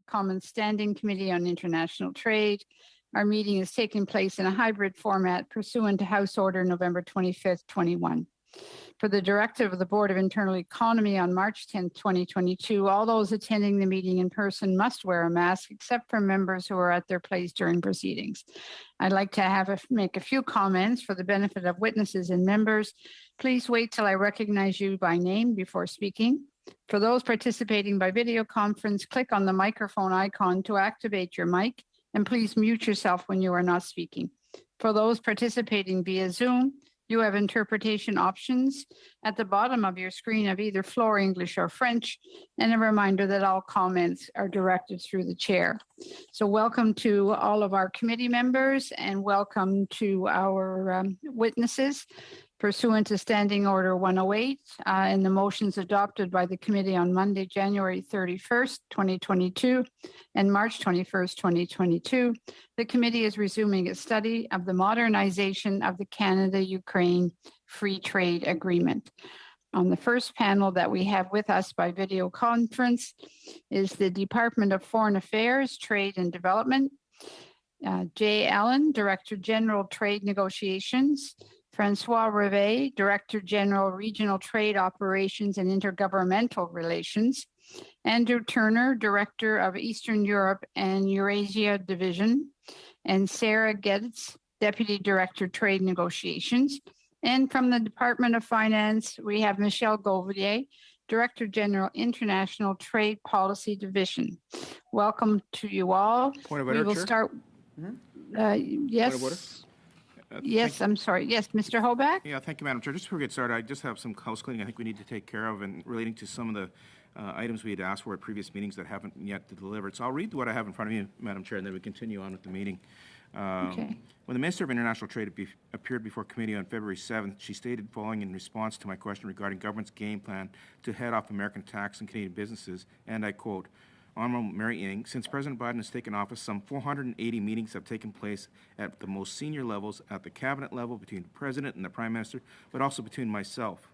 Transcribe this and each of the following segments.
Commons Standing Committee on International Trade. Our meeting is taking place in a hybrid format pursuant to House Order November 25th, 21. For the directive of the Board of Internal Economy on March 10th, 2022, all those attending the meeting in person must wear a mask except for members who are at their place during proceedings. I'd like to make a few comments for the benefit of witnesses and members. Please wait till I recognize you by name before speaking. For those participating by video conference, click on the microphone icon to activate your mic, and please mute yourself when you are not speaking. For those participating via Zoom, you have interpretation options at the bottom of your screen of either Floor English or French, and a reminder that all comments are directed through the chair. So welcome to all of our committee members and welcome to our witnesses. Pursuant to Standing Order 108 and the motions adopted by the committee on Monday, January 31st, 2022 and March 21st, 2022, the committee is resuming its study of the modernization of the Canada-Ukraine Free Trade Agreement. On the first panel that we have with us by video conference is the Department of Foreign Affairs, Trade and Development, Jay Allen, Director General Trade Negotiations, Francois Revet, Director General Regional Trade Operations and Intergovernmental Relations, Andrew Turner, Director of Eastern Europe and Eurasia Division, and Sarah Geddes, Deputy Director Trade Negotiations. And from the Department of Finance, we have Michelle Gauvier, Director General International Trade Policy Division. Welcome to you all. Point of order, we will Chair? start. Yes. Point of order? Yes, I'm sorry. Yes, Mr. Hoback? Yeah, thank you, Madam Chair. Just before we get started, I just have some house cleaning I think we need to take care of and relating to some of the items we had asked for at previous meetings that haven't yet delivered. So I'll read what I have in front of me, Madam Chair, and then we continue on with the meeting. Okay. When the Minister of International Trade appeared before committee on February 7th, she stated following in response to my question regarding government's game plan to head off American tax and Canadian businesses, and I quote, Honorable Mary Ng, since President Biden has taken office, some 480 meetings have taken place at the most senior levels, at the cabinet level, between the President and the Prime Minister, but also between myself.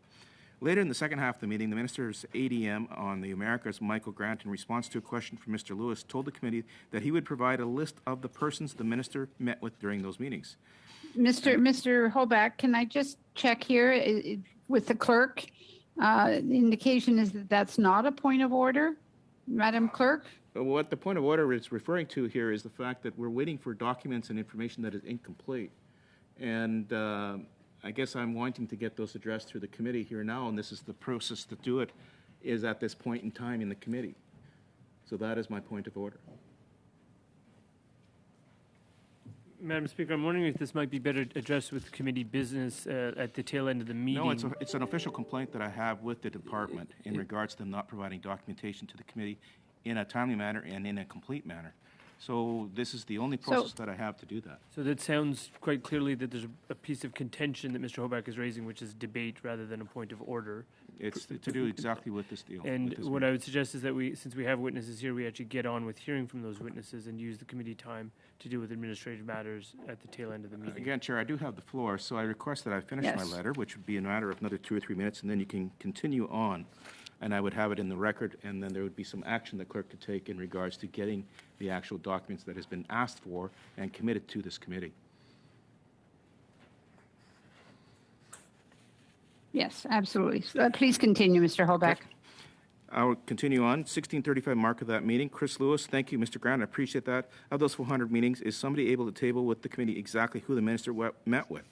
Later in the second half of the meeting, the Minister's ADM on the Americas, Michael Grant, in response to a question from Mr. Lewis, told the committee that he would provide a list of the persons the Minister met with during those meetings. Mr. Hoback, can I just check here with the clerk? The indication is that that's not a point of order. Madam Clerk? What the point of order is referring to here is the fact that we're waiting for documents and information that is incomplete. And I guess I'm wanting to get those addressed through the committee here now, and this is the process to do it, is at this point in time in the committee. So that is my point of order. Madam Speaker, I'm wondering if this might be better addressed with committee business at the tail end of the meeting. No, it's an official complaint that I have with the department in regards to them not providing documentation to the committee in a timely manner and in a complete manner. So this is the only process that I have to do that. So that sounds quite clearly that there's a piece of contention that Mr. Hoback is raising, which is debate rather than a point of order. It's to do exactly with this deal. And what I would suggest is that since we have witnesses here, we actually get on with hearing from those witnesses and use the committee time to deal with administrative matters at the tail end of the meeting. Again, Chair, I do have the floor, so I request that I finish my letter, which would be a matter of another 2 or 3 minutes, and then you can continue on. And I would have it in the record, and then there would be some action the clerk could take in regards to getting the actual documents that has been asked for and committed to this committee. Yes, absolutely. Please continue, Mr. Hoback. Okay. I'll continue on. 1635 mark of that meeting. Chris Lewis, thank you, Mr. Grant. I appreciate that. Of those 400 meetings, is somebody able to table with the committee exactly who the minister met with?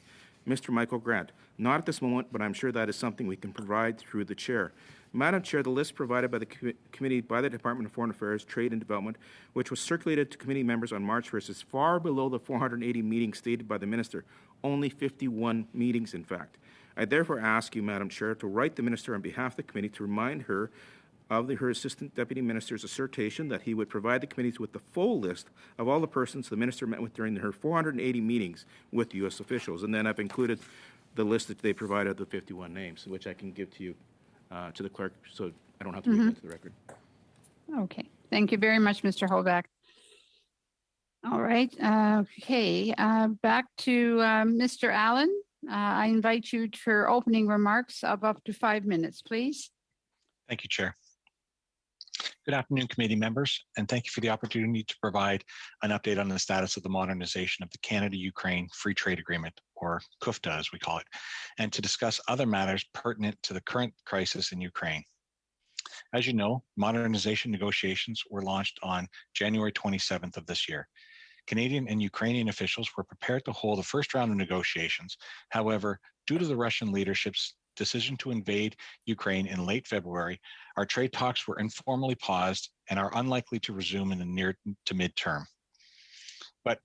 Mr. Michael Grant. Not at this moment, but I'm sure that is something we can provide through the chair. Madam Chair, the list provided by the committee by the Department of Foreign Affairs, Trade and Development, which was circulated to committee members on March 1st, is far below the 480 meetings stated by the minister. Only 51 meetings, in fact. I therefore ask you, Madam Chair, to write the minister on behalf of the committee to remind her of her Assistant Deputy Minister's assertion that he would provide the committees with the full list of all the persons the minister met with during her 480 meetings with U.S. officials. And then I've included the list that they provided of the 51 names, which I can give to you, to the clerk, so I don't have to read that to the record. Okay. Thank you very much, Mr. Hoback. All right. Okay. Back to Mr. Allen. I invite you for opening remarks of up to 5 minutes, please. Thank you, Chair. Good afternoon, committee members, and thank you for the opportunity to provide an update on the status of the modernization of the Canada-Ukraine Free Trade Agreement, or CUFTA as we call it, and to discuss other matters pertinent to the current crisis in Ukraine. As you know, modernization negotiations were launched on January 27th of this year. Canadian and Ukrainian officials were prepared to hold the first round of negotiations. However, due to the Russian leadership's decision to invade Ukraine in late February, our trade talks were informally paused and are unlikely to resume in the near to midterm. But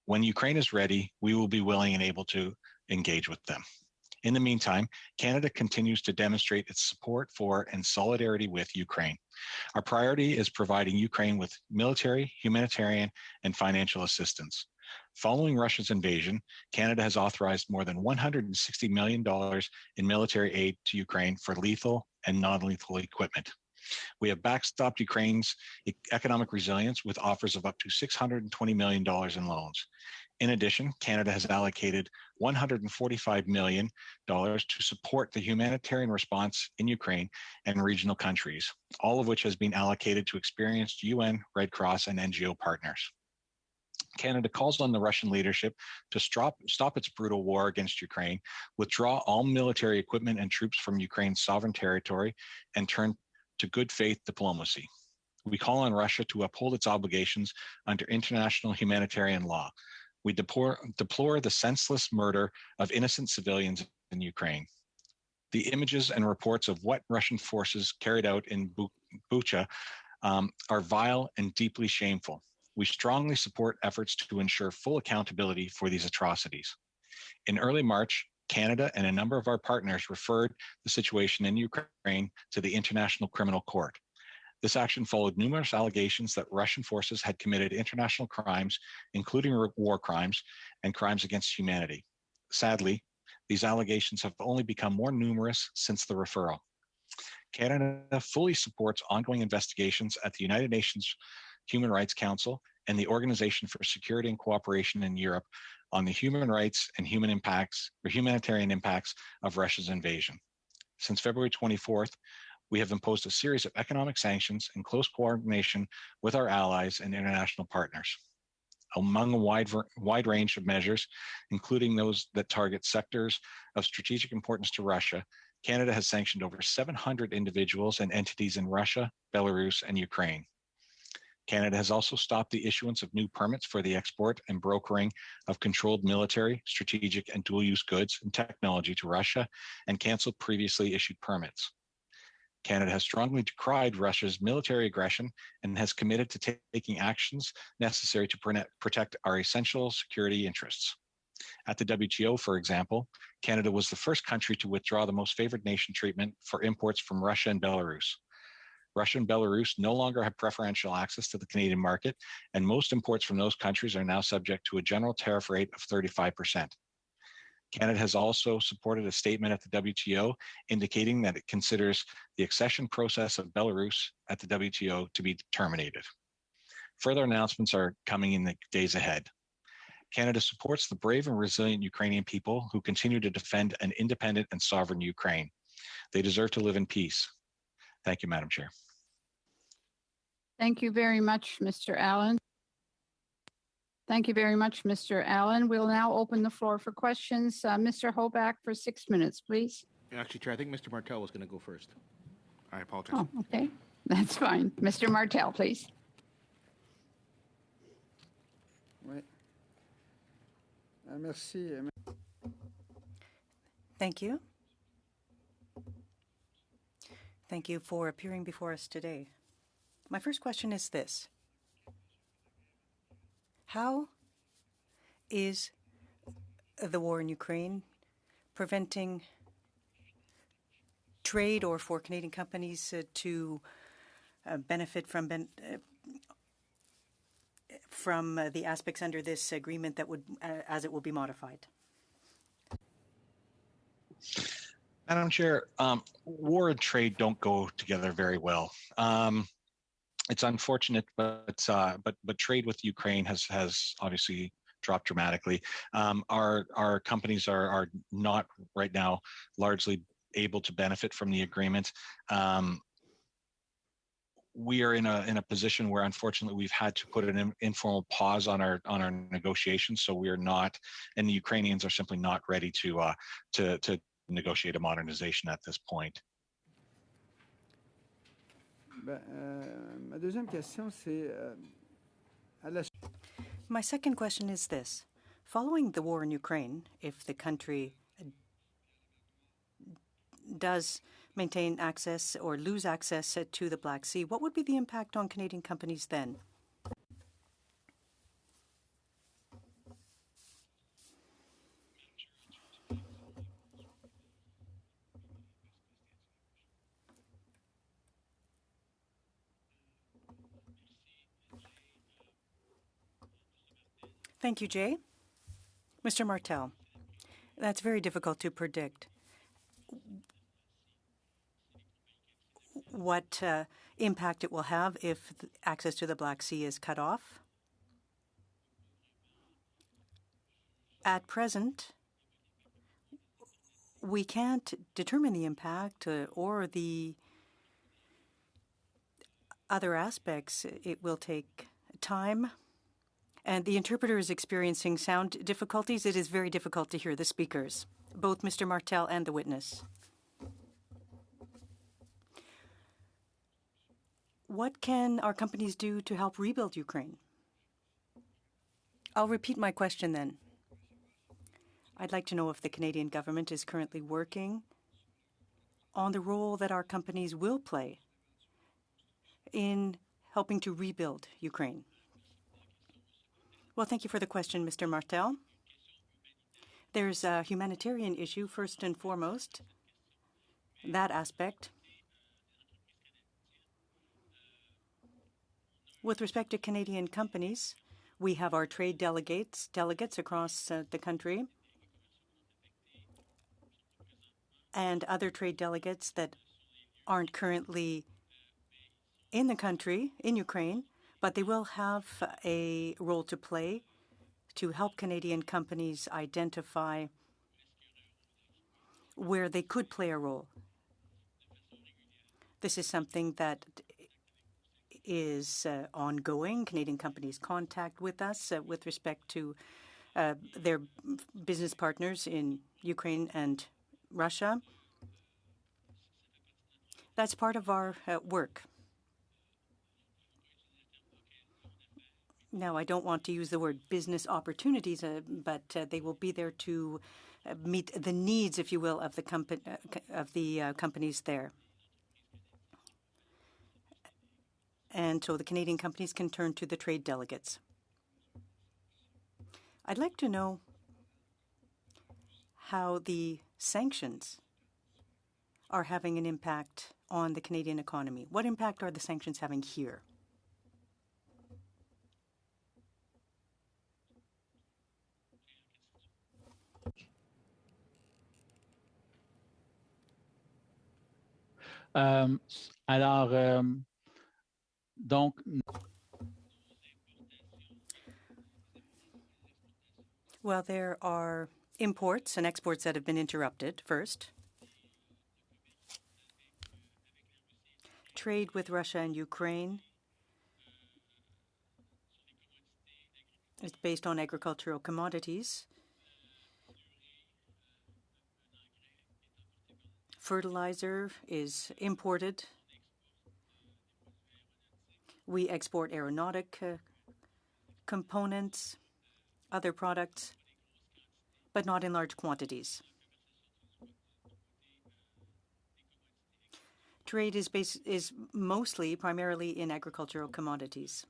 when Ukraine is ready, we will be willing and able to engage with them. In the meantime, Canada continues to demonstrate its support for and solidarity with Ukraine. Our priority is providing Ukraine with military, humanitarian, and financial assistance. Following Russia's invasion, Canada has authorized more than $160 million in military aid to Ukraine for lethal and non-lethal equipment. We have backstopped Ukraine's economic resilience with offers of up to $620 million in loans. In addition, Canada has allocated $145 million to support the humanitarian response in Ukraine and regional countries, all of which has been allocated to experienced UN, Red Cross, and NGO partners. Canada calls on the Russian leadership to stop its brutal war against Ukraine, withdraw all military equipment and troops from Ukraine's sovereign territory, and turn to good faith diplomacy. We call on Russia to uphold its obligations under international humanitarian law. We deplore the senseless murder of innocent civilians in Ukraine. The images and reports of what Russian forces carried out in Bucha are vile and deeply shameful. We strongly support efforts to ensure full accountability for these atrocities. In early March, Canada and a number of our partners referred the situation in Ukraine to the International Criminal Court. This action followed numerous allegations that Russian forces had committed international crimes, including war crimes and crimes against humanity. Sadly, these allegations have only become more numerous since the referral. Canada fully supports ongoing investigations at the United Nations Human Rights Council and the Organization for Security and Cooperation in Europe on the human rights and humanitarian impacts of Russia's invasion. Since February 24th, we have imposed a series of economic sanctions in close coordination with our allies and international partners. Among a wide range of measures, including those that target sectors of strategic importance to Russia, Canada has sanctioned over 700 individuals and entities in Russia, Belarus, and Ukraine. Canada has also stopped the issuance of new permits for the export and brokering of controlled military, strategic, and dual-use goods and technology to Russia and canceled previously issued permits. Canada has strongly decried Russia's military aggression and has committed to taking actions necessary to protect our essential security interests. At the WTO, for example, Canada was the first country to withdraw the most favored nation treatment for imports from Russia and Belarus. Russia and Belarus no longer have preferential access to the Canadian market, and most imports from those countries are now subject to a general tariff rate of 35%. Canada has also supported a statement at the WTO indicating that it considers the accession process of Belarus at the WTO to be terminated. Further announcements are coming in the days ahead. Canada supports the brave and resilient Ukrainian people who continue to defend an independent and sovereign Ukraine. They deserve to live in peace. Thank you, Madam Chair. Thank you very much, Mr. Allen. Thank you very much, Mr. Allen. We'll now open the floor for questions. Mr. Hoback for 6 minutes, please. Actually, Chair, I think Mr. Martel was going to go first. I apologize. Oh, okay. That's fine. Mr. Martel, please. Oui. Merci. Thank you. Thank you for appearing before us today. My first question is this. How is the war in Ukraine preventing trade or for Canadian companies to benefit from the aspects under this agreement that would, as it will be modified? Madam Chair, war and trade don't go together very well. It's unfortunate, but trade with Ukraine has obviously dropped dramatically. Our companies are not right now largely able to benefit from the agreement. we are in a position where unfortunately we've had to put an informal pause on our negotiations. So we are not, and the Ukrainians are simply not ready to negotiate a modernization at this point. Ma deuxième question, c'est à la. My second question is this. Following the war in Ukraine, if the country does maintain access or lose access to the Black Sea, what would be the impact on Canadian companies then? Thank you, Jay. Mr. Martel, that's very difficult to predict. What impact it will have if access to the Black Sea is cut off. At present, we can't determine the impact or the other aspects. It will take time. And the interpreter is experiencing sound difficulties. It is very difficult to hear the speakers, both Mr. Martel and the witness. What can our companies do to help rebuild Ukraine? I'll repeat my question then. I'd like to know if the Canadian government is currently working on the role that our companies will play in helping to rebuild Ukraine. Well, thank you for the question, Mr. Martel. There's a humanitarian issue, first and foremost, that aspect. With respect to Canadian companies, we have our trade delegates across the country, and other trade delegates that aren't currently in the country, in Ukraine, but they will have a role to play to help Canadian companies identify where they could play a role. This is something that is ongoing. Canadian companies contact with us with respect to their business partners in Ukraine and Russia. That's part of our work. Now, I don't want to use the word business opportunities, but they will be there to meet the needs, if you will, of the companies there. And so the Canadian companies can turn to the trade delegates. I'd like to know how the sanctions are having an impact on the Canadian economy. What impact are the sanctions having here? Donc, well, there are imports and exports that have been interrupted first. Trade with Russia and Ukraine is based on agricultural commodities. Fertilizer is imported. We export aeronautic components, other products, but not in large quantities. Trade is mostly, primarily in agricultural commodities.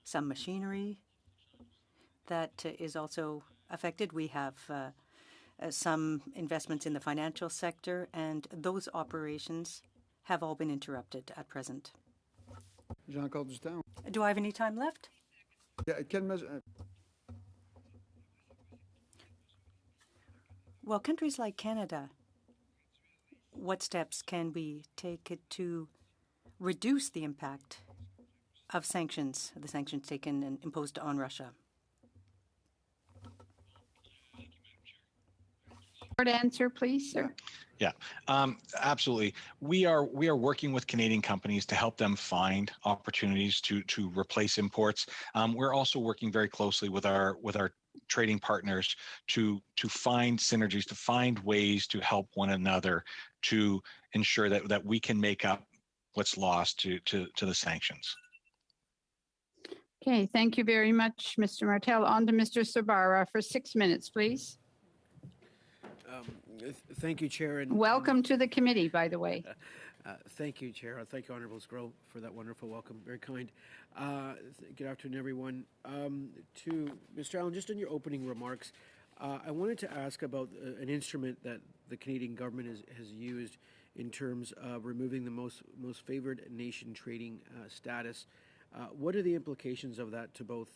Some machinery that is also affected. We have some investments in the financial sector, and those operations have all been interrupted at present. J'ai encore du temps. Do I have any time left? Well, countries like Canada, what steps can we take to reduce the impact of sanctions, the sanctions taken and imposed on Russia? Short answer, please, sir. Absolutely. We are working with Canadian companies to help them find opportunities to replace imports. We're also working very closely with our trading partners to find synergies, to find ways to help one another to ensure that we can make up what's lost to the sanctions. Okay, thank you very much, Mr. Martel. On to Mr. Sabara for 6 minutes, please. Thank you, Chair. And Welcome to the committee, by the way. thank you, Chair. Thank you, Honourable Sgro, for that wonderful welcome. Very kind. Good afternoon, everyone. To Mr. Allen, just in your opening remarks, I wanted to ask about an instrument that the Canadian government has used in terms of removing the most favored nation trading status. What are the implications of that to both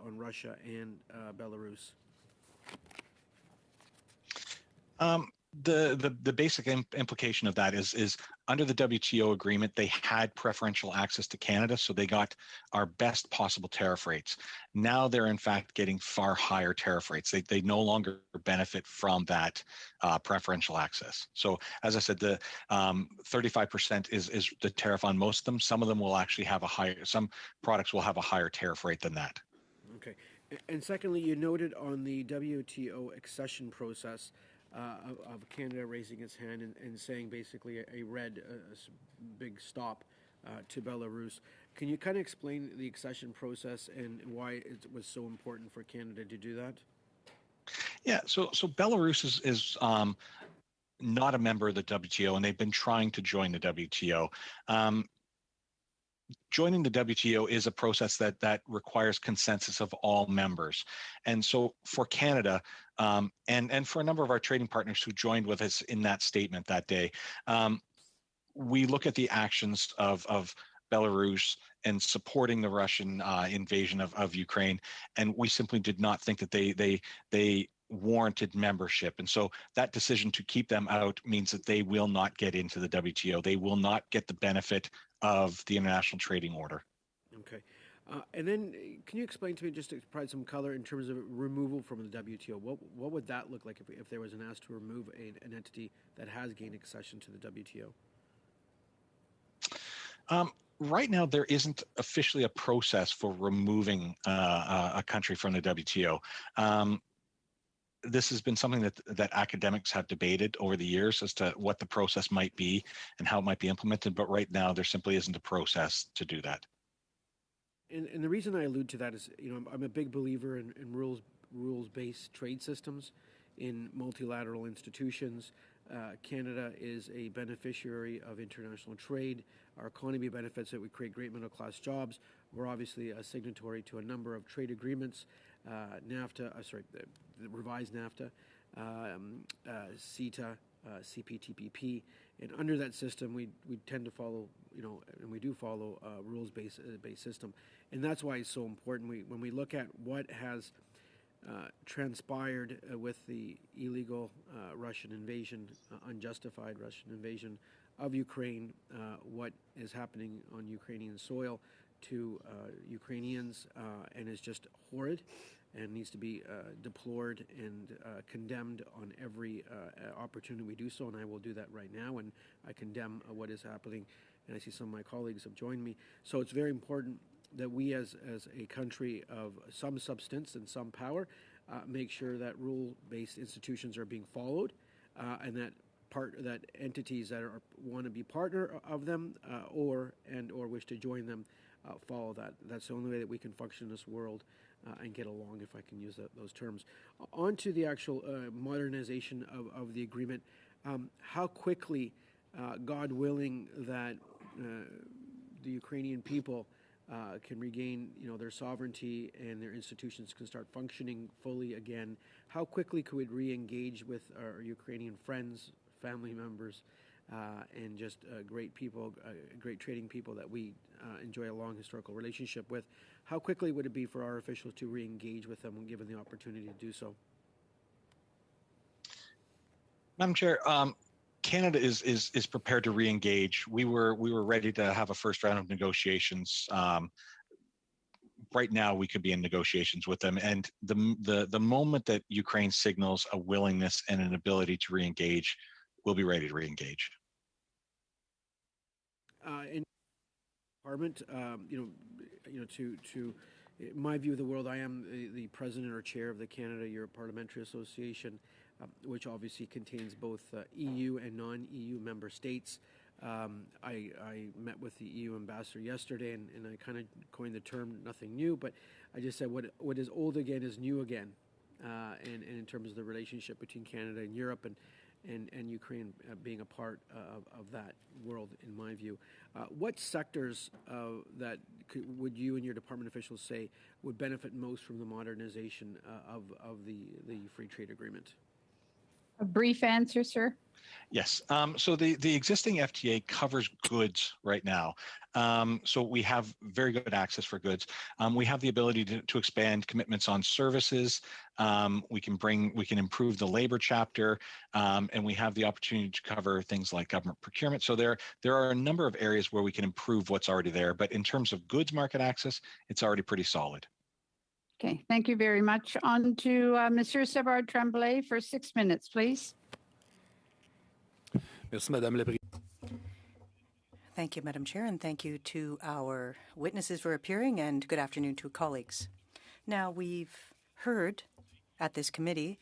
on Russia and Belarus? The basic implication of that is under the WTO agreement, they had preferential access to Canada, so they got our best possible tariff rates. Now they're in fact getting far higher tariff rates. They no longer benefit from that preferential access. So as I said, the 35% is the tariff on most of them. Some of them will actually have some products will have a higher tariff rate than that. Okay. And secondly, you noted on the WTO accession process of Canada raising its hand and saying basically a big stop to Belarus. Can you kind of explain the accession process and why it was so important for Canada to do that? Yeah, so Belarus is not a member of the WTO, and they've been trying to join the WTO. Joining the WTO is a process that requires consensus of all members. And so for Canada, and for a number of our trading partners who joined with us in that statement that day, we look at the actions of Belarus and supporting the Russian invasion of Ukraine, and we simply did not think that they warranted membership. And so that decision to keep them out means that they will not get into the WTO. They will not get the benefit of the International Trading Order. Okay. And then can you explain to me, just to provide some color in terms of removal from the WTO, what would that look like if there was an ask to remove an entity that has gained accession to the WTO? Right now, there isn't officially a process for removing a country from the WTO. This has been something that academics have debated over the years as to what the process might be and how it might be implemented. But right now, there simply isn't a process to do that. And the reason I allude to that is, I'm a big believer in rules-based trade systems, in multilateral institutions. Canada is a beneficiary of international trade. Our economy benefits it. We create great middle-class jobs. We're obviously a signatory to a number of trade agreements, NAFTA, the revised NAFTA, CITA, CPTPP. And under that system, we tend to follow, and we do follow a rules-based system. And that's why it's so important. When we look at what has transpired with the illegal Russian invasion, unjustified Russian invasion of Ukraine, what is happening on Ukrainian soil to Ukrainians, and is just horrid and needs to be deplored and condemned on every opportunity we do so, and I will do that right now, and I condemn what is happening, and I see some of my colleagues have joined me. So it's very important that we as a country of some substance and some power make sure that rule-based institutions are being followed, and that entities that want to be partner of them or wish to join them follow that. That's the only way that we can function in this world and get along, if I can use those terms. On to the actual modernization of the agreement. How quickly, God willing, that the Ukrainian people can regain, their sovereignty and their institutions can start functioning fully again. How quickly could we re-engage with our Ukrainian friends, family members, and just great people, great trading people that we enjoy a long historical relationship with? How quickly would it be for our officials to re-engage with them when given the opportunity to do so? Madam Chair, Canada is prepared to re-engage. We were ready to have a first round of negotiations right now we could be in negotiations with them. And the moment that Ukraine signals a willingness and an ability to reengage, we'll be ready to reengage. In Department, to my view of the world, I am the president or chair of the Canada Europe Parliamentary Association, which obviously contains both EU and non-EU member states. I met with the EU ambassador yesterday, and I kind of coined the term "nothing new," but I just said what is old again is new again, and in terms of the relationship between Canada and Europe and Ukraine being a part of that world, in my view. What sectors would you and your department officials say would benefit most from the modernization of the free trade agreement? A brief answer, sir. Yes. So the existing FTA covers goods right now. So we have very good access for goods. We have the ability to expand commitments on services. We can improve the labor chapter, and we have the opportunity to cover things like government procurement. So there are a number of areas where we can improve what's already there. But in terms of goods market access, it's already pretty solid. Okay, thank you very much. On to Monsieur Sebard Tremblay for 6 minutes, please. Merci, Madame la Présidente. Thank you, Madam Chair, and thank you to our witnesses for appearing, and good afternoon to colleagues. Now, we've heard at this committee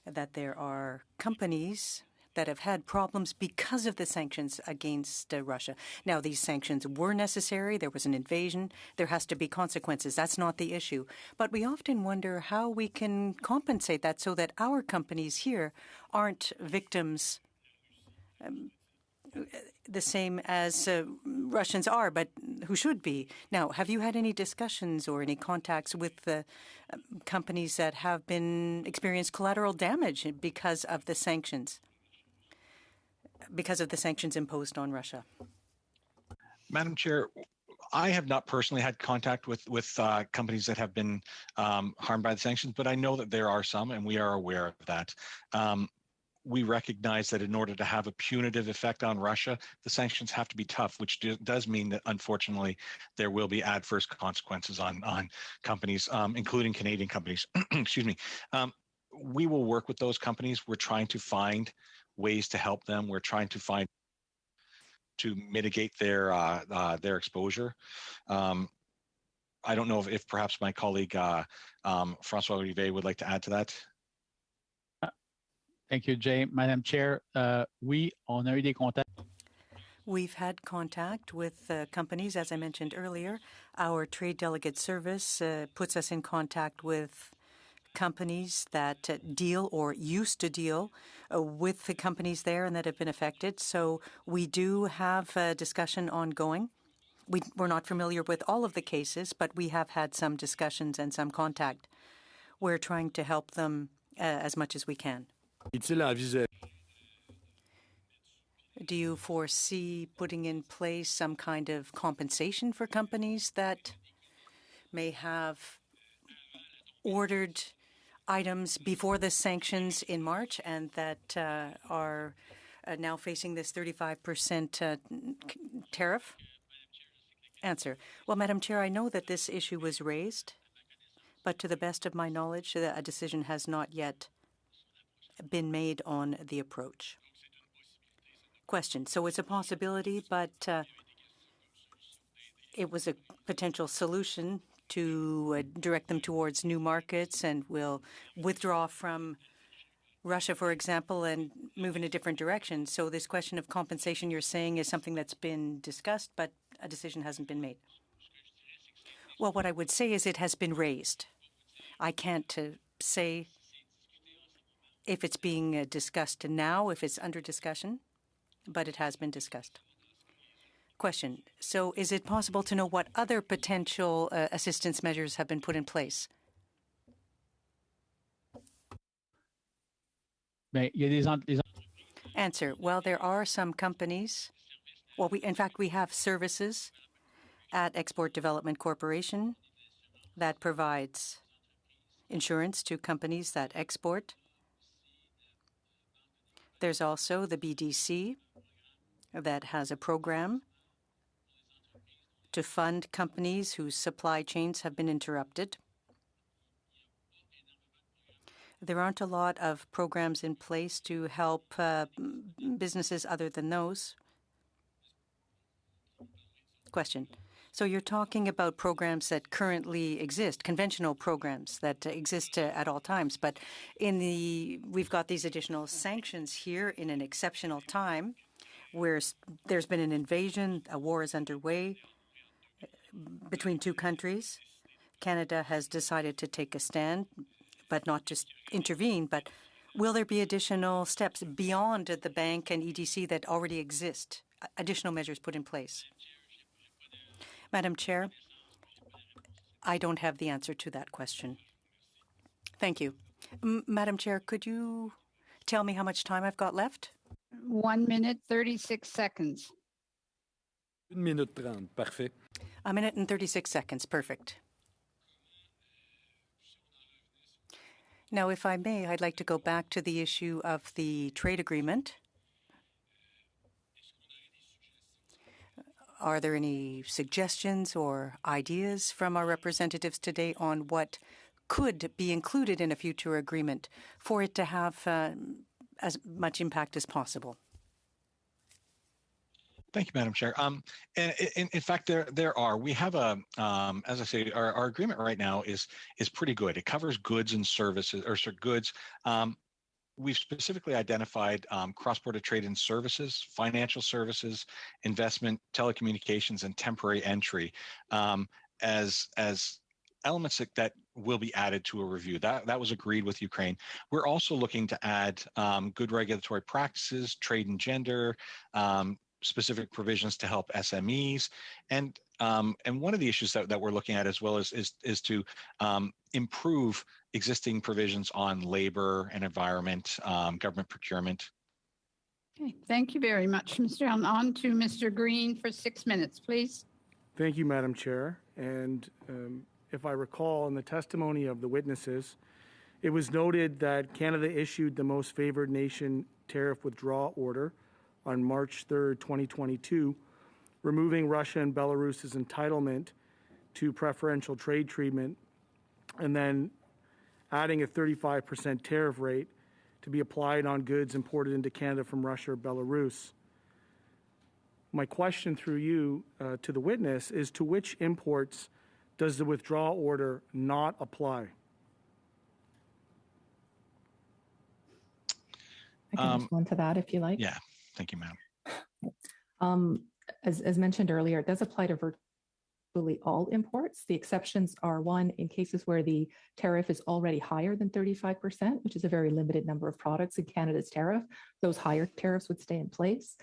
that there are companies that have had problems because of the sanctions against Russia. Now, these sanctions were necessary. There was an invasion. There has to be consequences. That's not the issue. But we often wonder how we can compensate that so that our companies here aren't victims the same as Russians are, but who should be. Now, have you had any discussions or any contacts with the companies that have been experienced collateral damage because of the sanctions? Because of the sanctions imposed on Russia? Madam Chair, I have not personally had contact with companies that have been harmed by the sanctions, but I know that there are some, and we are aware of that. We recognize that in order to have a punitive effect on Russia, the sanctions have to be tough, which does mean that, unfortunately, there will be adverse consequences on companies, including Canadian companies. Excuse me. We will work with those companies. We're trying to find ways to help them. We're trying to mitigate their exposure. I don't know if perhaps my colleague François Olivier would like to add to that. Thank you, Jay. Madam Chair, oui, on a eu des contacts. We've had contact with companies, as I mentioned earlier. Our trade delegate service puts us in contact with companies that deal or used to deal with the companies there and that have been affected. So we do have a discussion ongoing. We're not familiar with all of the cases, but we have had some discussions and some contact. We're trying to help them as much as we can. Do you foresee putting in place some kind of compensation for companies that may have ordered items before the sanctions in March and that are now facing this 35% tariff? Answer. Well, Madam Chair, I know that this issue was raised, but to the best of my knowledge, a decision has not yet been made on the approach. Question. So it's a possibility, but it was a potential solution to direct them towards new markets and will withdraw from Russia, for example, and move in a different direction. So this question of compensation you're saying is something that's been discussed, but a decision hasn't been made. Well, what I would say is it has been raised. I can't say if it's being discussed now, if it's under discussion, but it has been discussed. Question. So is it possible to know what other potential assistance measures have been put in place? Answer. Well, there are some companies. Well, in fact, we have services at Export Development Corporation that provides insurance to companies that export. There's also the BDC that has a program to fund companies whose supply chains have been interrupted. There aren't a lot of programs in place to help businesses other than those. Question. So you're talking about programs that currently exist, conventional programs that exist at all times, but we've got these additional sanctions here in an exceptional time where there's been an invasion, a war is underway between two countries. Canada has decided to take a stand, but not just intervene, but will there be additional steps beyond the bank and EDC that already exist, additional measures put in place? Madam Chair, I don't have the answer to that question. Thank you. Madam Chair, could you tell me how much time I've got left? 1 minute, 36 seconds. 1 minute 30, parfait. 1 minute and 36 seconds, perfect. Now, if I may, I'd like to go back to the issue of the trade agreement. Are there any suggestions or ideas from our representatives today on what could be included in a future agreement for it to have as much impact as possible? Thank you, Madam Chair. And in fact, there are. We have as I say, our agreement right now is pretty good. It covers goods and services, or goods. We've specifically identified cross-border trade and services, financial services, investment, telecommunications, and temporary entry as elements that will be added to a review. That was agreed with Ukraine. We're also looking to add good regulatory practices, trade and gender, specific provisions to help SMEs, and one of the issues that we're looking at as well is to improve existing provisions on labor and environment, government procurement. Okay, thank you very much, Mr. Allen. On to Mr. Green for 6 minutes, please. Thank you, Madam Chair. And if I recall in the testimony of the witnesses, it was noted that Canada issued the most favored nation tariff withdrawal order on March 3rd, 2022, removing Russia and Belarus's entitlement to preferential trade treatment, and then adding a 35% tariff rate to be applied on goods imported into Canada from Russia or Belarus. My question through you to the witness is, to which imports does the withdrawal order not apply? I can respond to that if you like. Yeah, thank you, ma'am. As mentioned earlier, it does apply to virtually all imports. The exceptions are, one, in cases where the tariff is already higher than 35%, which is a very limited number of products in Canada's tariff. Those higher tariffs would stay in place.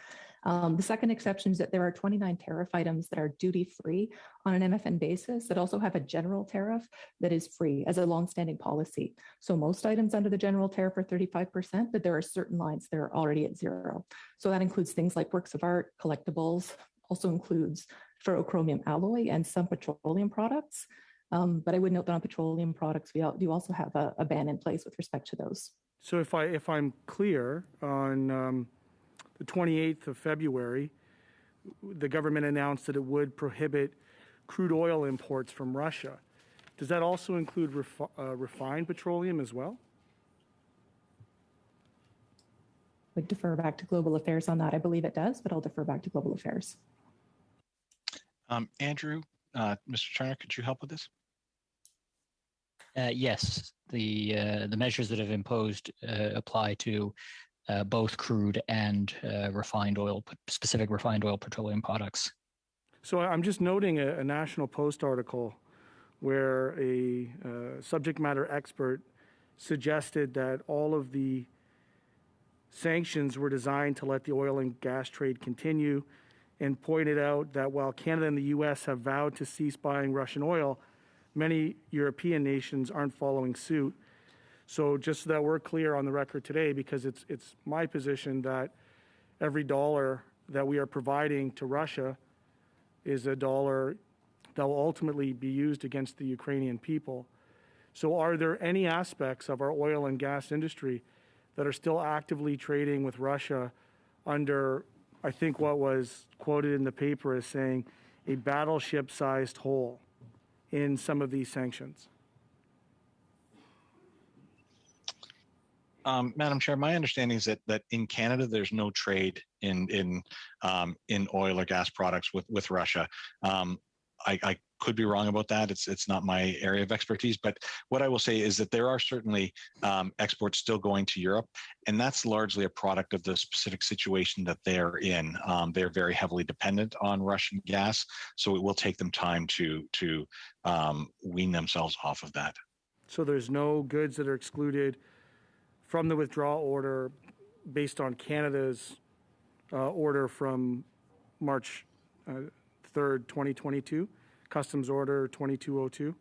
The second exception is that there are 29 tariff items that are duty-free on an MFN basis that also have a general tariff that is free as a longstanding policy. So most items under the general tariff are 35%, but there are certain lines that are already at zero. So that includes things like works of art, collectibles, also includes ferrochromium alloy and some petroleum products. But I would note that on petroleum products, we do also have a ban in place with respect to those. So if I'm clear, on the 28th of February, the government announced that it would prohibit crude oil imports from Russia. Does that also include refined petroleum as well? I would defer back to Global Affairs on that. I believe it does, but I'll defer back to Global Affairs. Andrew, Mr. Turner, could you help with this? Yes, the measures that have imposed apply to both crude and refined oil, specific refined oil petroleum products. So I'm just noting a National Post article where a subject matter expert suggested that all of the sanctions were designed to let the oil and gas trade continue, and pointed out that while Canada and the U.S. have vowed to cease buying Russian oil, many European nations aren't following suit. So just so that we're clear on the record today, because it's my position that every dollar that we are providing to Russia is a dollar that will ultimately be used against the Ukrainian people. So are there any aspects of our oil and gas industry that are still actively trading with Russia under, I think what was quoted in the paper as saying, a battleship-sized hole in some of these sanctions? Madam Chair, my understanding is that in Canada there's no trade in oil or gas products with Russia. I could be wrong about that. It's not my area of expertise, but what I will say is that there are certainly exports still going to Europe, and that's largely a product of the specific situation that they're in. They're very heavily dependent on Russian gas, so it will take them time to wean themselves off of that. So there's no goods that are excluded from the withdrawal order based on Canada's order from March 3rd, 2022, Customs Order 2202?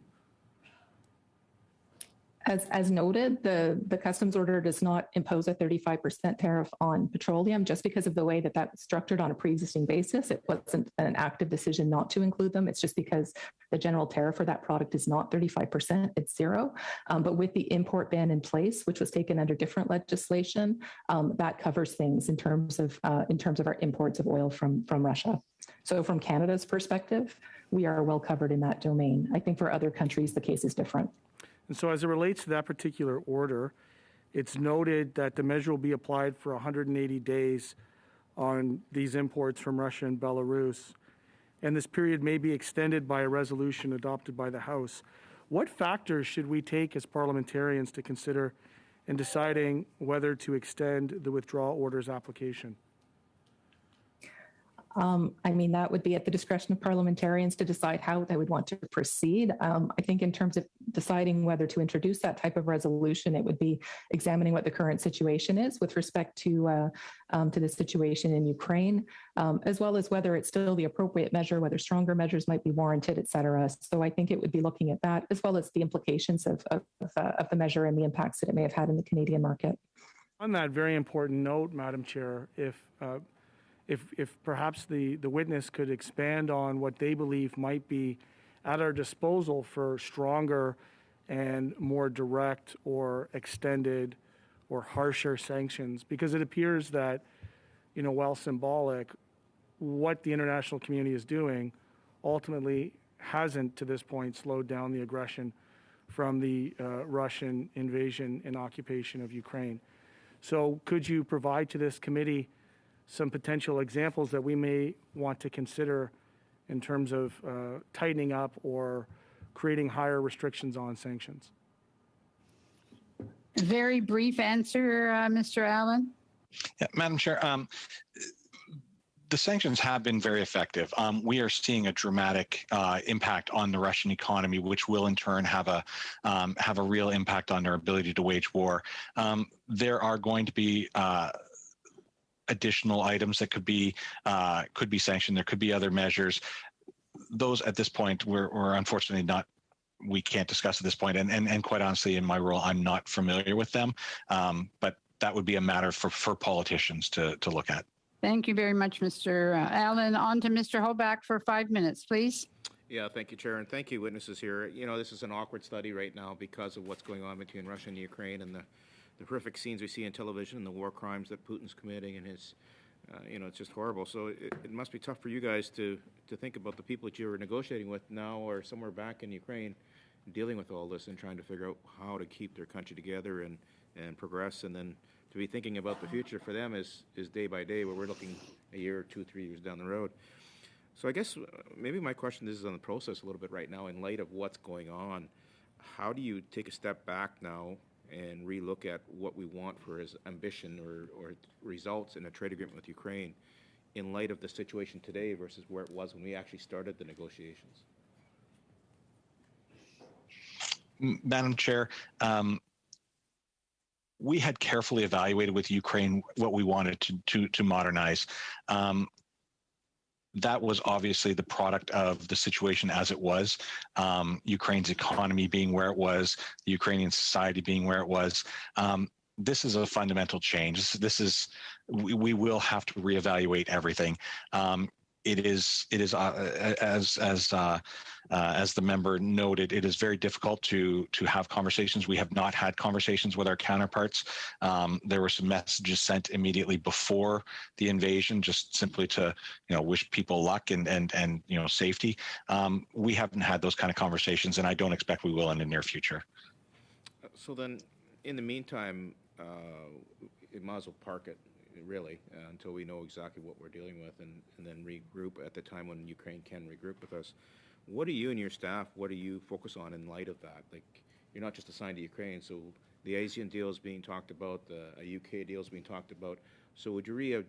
As noted, the customs order does not impose a 35% tariff on petroleum just because of the way that that's structured on a pre-existing basis. It wasn't an active decision not to include them. It's just because the general tariff for that product is not 35%, it's zero. But with the import ban in place, which was taken under different legislation, that covers things in terms of our imports of oil from Russia. So from Canada's perspective, we are well covered in that domain. I think for other countries, the case is different. And so as it relates to that particular order, it's noted that the measure will be applied for 180 days on these imports from Russia and Belarus. And this period may be extended by a resolution adopted by the House. What factors should we take as parliamentarians to consider in deciding whether to extend the withdrawal order's application? I mean, that would be at the discretion of parliamentarians to decide how they would want to proceed. I think in terms of deciding whether to introduce that type of resolution, it would be examining what the current situation is with respect to the situation in Ukraine, as well as whether it's still the appropriate measure, whether stronger measures might be warranted, et cetera. So I think it would be looking at that, as well as the implications of the measure and the impacts that it may have had in the Canadian market. On that very important note, Madam Chair, if perhaps the witness could expand on what they believe might be at our disposal for stronger and more direct or extended or harsher sanctions, because it appears that, while symbolic, what the international community is doing ultimately hasn't to this point slowed down the aggression from the Russian invasion and occupation of Ukraine. So could you provide to this committee some potential examples that we may want to consider in terms of tightening up or creating higher restrictions on sanctions? Very brief answer, Mr. Allen. Yeah, Madam Chair, the sanctions have been very effective. We are seeing a dramatic impact on the Russian economy, which will in turn have a real impact on their ability to wage war. There are going to be additional items that could be sanctioned. There could be other measures. Those at this point we're unfortunately we can't discuss at this point. And quite honestly, in my role, I'm not familiar with them. But that would be a matter for politicians to look at. Thank you very much, Mr. Allen. On to Mr. Hoback for 5 minutes, please. Yeah, thank you, Chair, and thank you, witnesses here. This is an awkward study right now because of what's going on between Russia and Ukraine and the horrific scenes we see in television and the war crimes that Putin's committing and his, it's just horrible. So it must be tough for you guys to think about the people that you were negotiating with now or somewhere back in Ukraine dealing with all this and trying to figure out how to keep their country together and progress. And then to be thinking about the future for them is day by day, where we're looking a year, 2, 3 years down the road. So I guess maybe my question is on the process a little bit right now in light of what's going on. How do you take a step back now and relook at what we want for his ambition or results in a trade agreement with Ukraine in light of the situation today versus where it was when we actually started the negotiations? Madam Chair, we had carefully evaluated with Ukraine what we wanted to modernize. That was obviously the product of the situation as it was, Ukraine's economy being where it was, the Ukrainian society being where it was. This is a fundamental change. We will have to reevaluate everything. it is as the member noted, it is very difficult to have conversations. We have not had conversations with our counterparts. There were some messages sent immediately before the invasion, just simply to wish people luck and safety. We haven't had those kind of conversations, and I don't expect we will in the near future. So then, in the meantime, it might as well park it, really, until we know exactly what we're dealing with, and then regroup at the time when Ukraine can regroup with us. What do you and your staff, what do you focus on in light of that? Like, you're not just assigned to Ukraine, so the ASEAN deal is being talked about, a UK deal is being talked about. So would you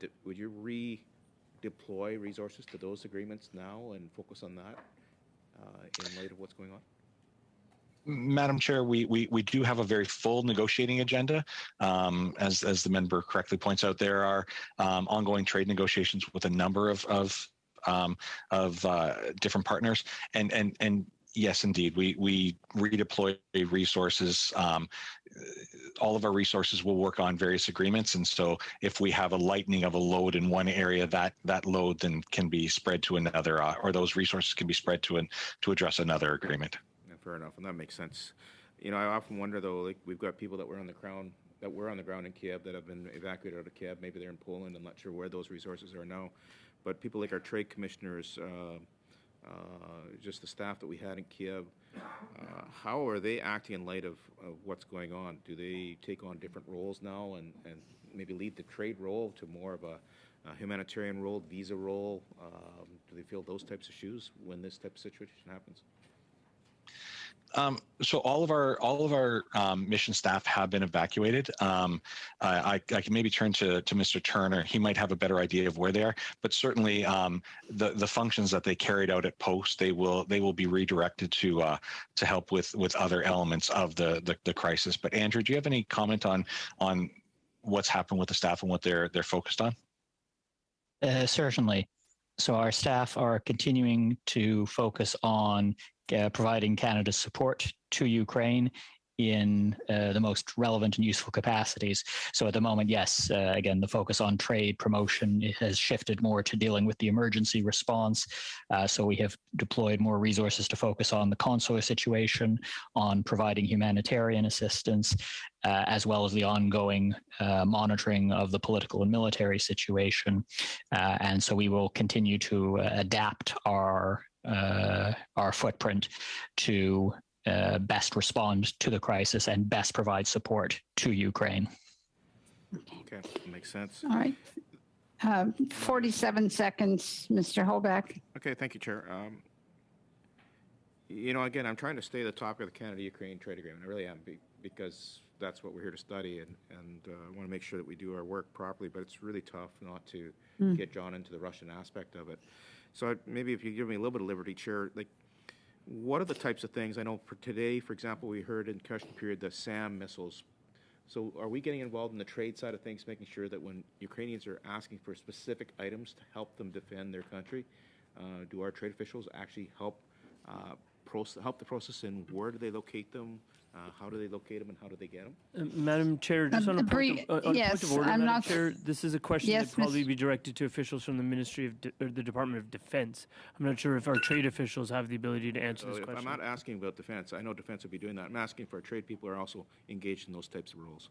redeploy resources to those agreements now and focus on that in light of what's going on? Madam Chair, we do have a very full negotiating agenda. As the member correctly points out, there are ongoing trade negotiations with a number of different partners, and yes, indeed, we redeploy resources. All of our resources will work on various agreements, and so if we have a lightening of a load in one area, that load then can be spread to another, or those resources can be spread to address another agreement. Fair enough, and that makes sense. I often wonder, though, like, we've got people that were on the ground in Kiev that have been evacuated out of Kiev. Maybe they're in Poland. I'm not sure where those resources are now. But people like our trade commissioners, just the staff that we had in Kiev, how are they acting in light of what's going on? Do they take on different roles now and maybe leave the trade role to more of a humanitarian role, visa role? Do they feel those types of shoes when this type of situation happens? So all of our mission staff have been evacuated. I can maybe turn to Mr. Turner. He might have a better idea of where they are, but certainly the functions that they carried out at post, they will be redirected to help with other elements of the crisis. But Andrew, do you have any comment on what's happened with the staff and what they're focused on? Certainly. So our staff are continuing to focus on providing Canada's support to Ukraine in the most relevant and useful capacities. So at the moment, yes, again, the focus on trade promotion has shifted more to dealing with the emergency response. So we have deployed more resources to focus on the consular situation, on providing humanitarian assistance, as well as the ongoing monitoring of the political and military situation. And so we will continue to adapt our footprint to best respond to the crisis and best provide support to Ukraine. Okay, makes sense. All right. 47 seconds, Mr. Holback. Okay, thank you, Chair. Again, I'm trying to stay at the topic of the Canada-Ukraine trade agreement. I really am, because that's what we're here to study, and I want to make sure that we do our work properly, but it's really tough not to get drawn into the Russian aspect of it. So maybe if you give me a little bit of liberty, Chair, like, what are the types of things? I know for today, for example, we heard in question period the SAM missiles. So are we getting involved in the trade side of things, making sure that when Ukrainians are asking for specific items to help them defend their country, do our trade officials actually help the process in where do they locate them, how do they locate them, and how do they get them? Madam Chair, just on a point of order, Madam Chair, this is a question that probably be directed to officials from the Ministry of or the Department of Defense. I'm not sure if our trade officials have the ability to answer this question. I'm not asking about defense. I know defense will be doing that. I'm asking for our trade people who are also engaged in those types of roles.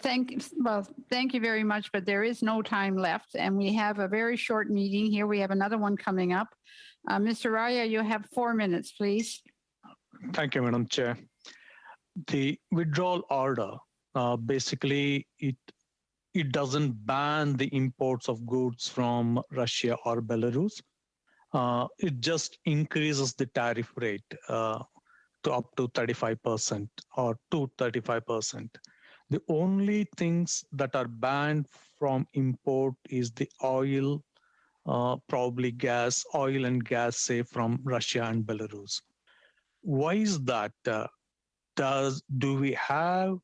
Thank you very much, but there is no time left, and we have a very short meeting here. We have another one coming up. Mr. Raya, you have 4 minutes, please. Thank you, Madam Chair. The withdrawal order, basically, it doesn't ban the imports of goods from Russia or Belarus. It just increases the tariff rate to up to 35% or to 35%. The only things that are banned from import is the oil, probably gas, oil and gas, say, from Russia and Belarus. Why is that? Do we have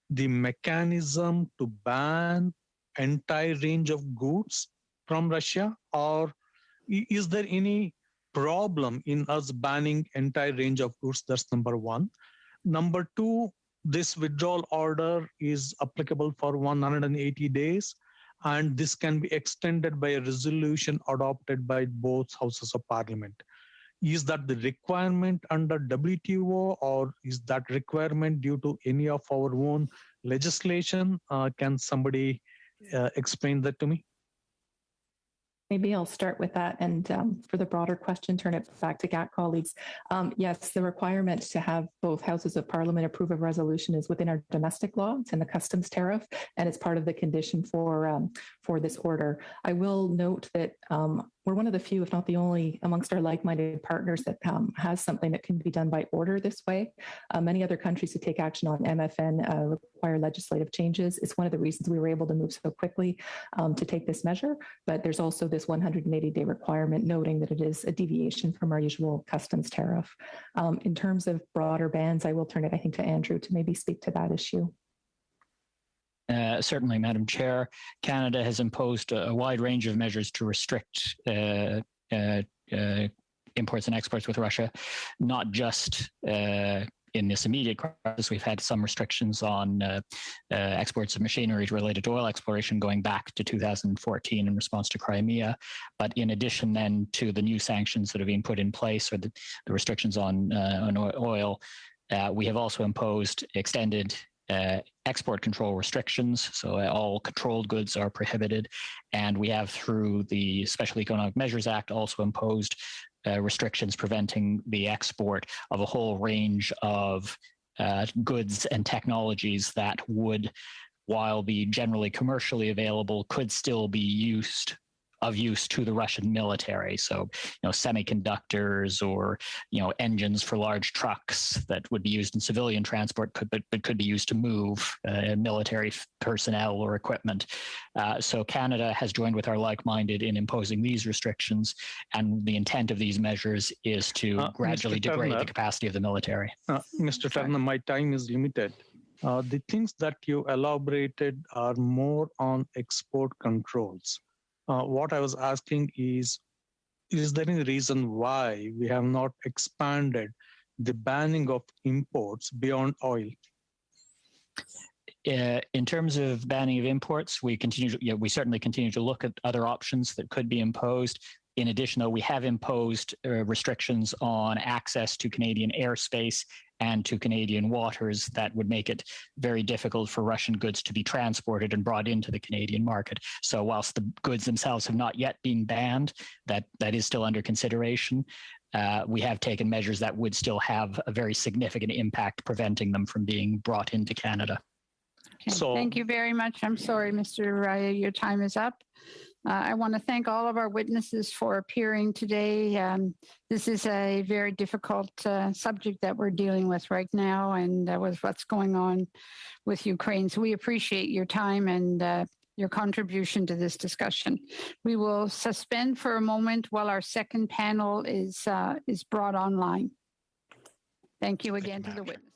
the mechanism to ban entire range of goods from Russia, or is there any problem in us banning entire range of goods? That's number one. Number two, this withdrawal order is applicable for 180 days. and this can be extended by a resolution adopted by both houses of parliament. Is that the requirement under WTO, or is that requirement due to any of our own legislation? Can somebody explain that to me? Maybe I'll start with that, and for the broader question, turn it back to GATT colleagues. Yes, the requirement to have both houses of parliament approve a resolution is within our domestic law. It's in the customs tariff, and it's part of the condition for this order. I will note that we're one of the few, if not the only, amongst our like-minded partners that has something that can be done by order this way. Many other countries who take action on MFN require legislative changes. It's one of the reasons we were able to move so quickly to take this measure, but there's also this 180-day requirement noting that it is a deviation from our usual customs tariff. In terms of broader bans, I will turn it, I think, to Andrew to maybe speak to that issue. Certainly, Madam Chair. Canada has imposed a wide range of measures to restrict imports and exports with Russia, not just in this immediate crisis. We've had some restrictions on exports of machinery related to oil exploration going back to 2014 in response to Crimea. But in addition then to the new sanctions that have been put in place, or the restrictions on oil, we have also imposed extended export control restrictions, so all controlled goods are prohibited. And we have, through the Special Economic Measures Act, also imposed restrictions preventing the export of a whole range of goods and technologies that would, while be generally commercially available, could still be of use to the Russian military. So, semiconductors or, engines for large trucks that would be used in civilian transport but could be used to move military personnel or equipment. So Canada has joined with our like-minded in imposing these restrictions, and the intent of these measures is to gradually degrade the capacity of the military. Mr. Turner, my time is limited. The things that you elaborated are more on export controls. What I was asking is there any reason why we have not expanded the banning of imports beyond oil? In terms of banning of imports, we certainly continue to look at other options that could be imposed. In addition, though, we have imposed restrictions on access to Canadian airspace and to Canadian waters that would make it very difficult for Russian goods to be transported and brought into the Canadian market. So whilst the goods themselves have not yet been banned, that is still under consideration. We have taken measures that would still have a very significant impact, preventing them from being brought into Canada. Okay, so, thank you very much. I'm sorry, Mr. Raya, your time is up. I want to thank all of our witnesses for appearing today. This is a very difficult subject that we're dealing with right now, and with what's going on with Ukraine. So we appreciate your time and your contribution to this discussion. We will suspend for a moment while our second panel is brought online. Thank you again to the witnesses.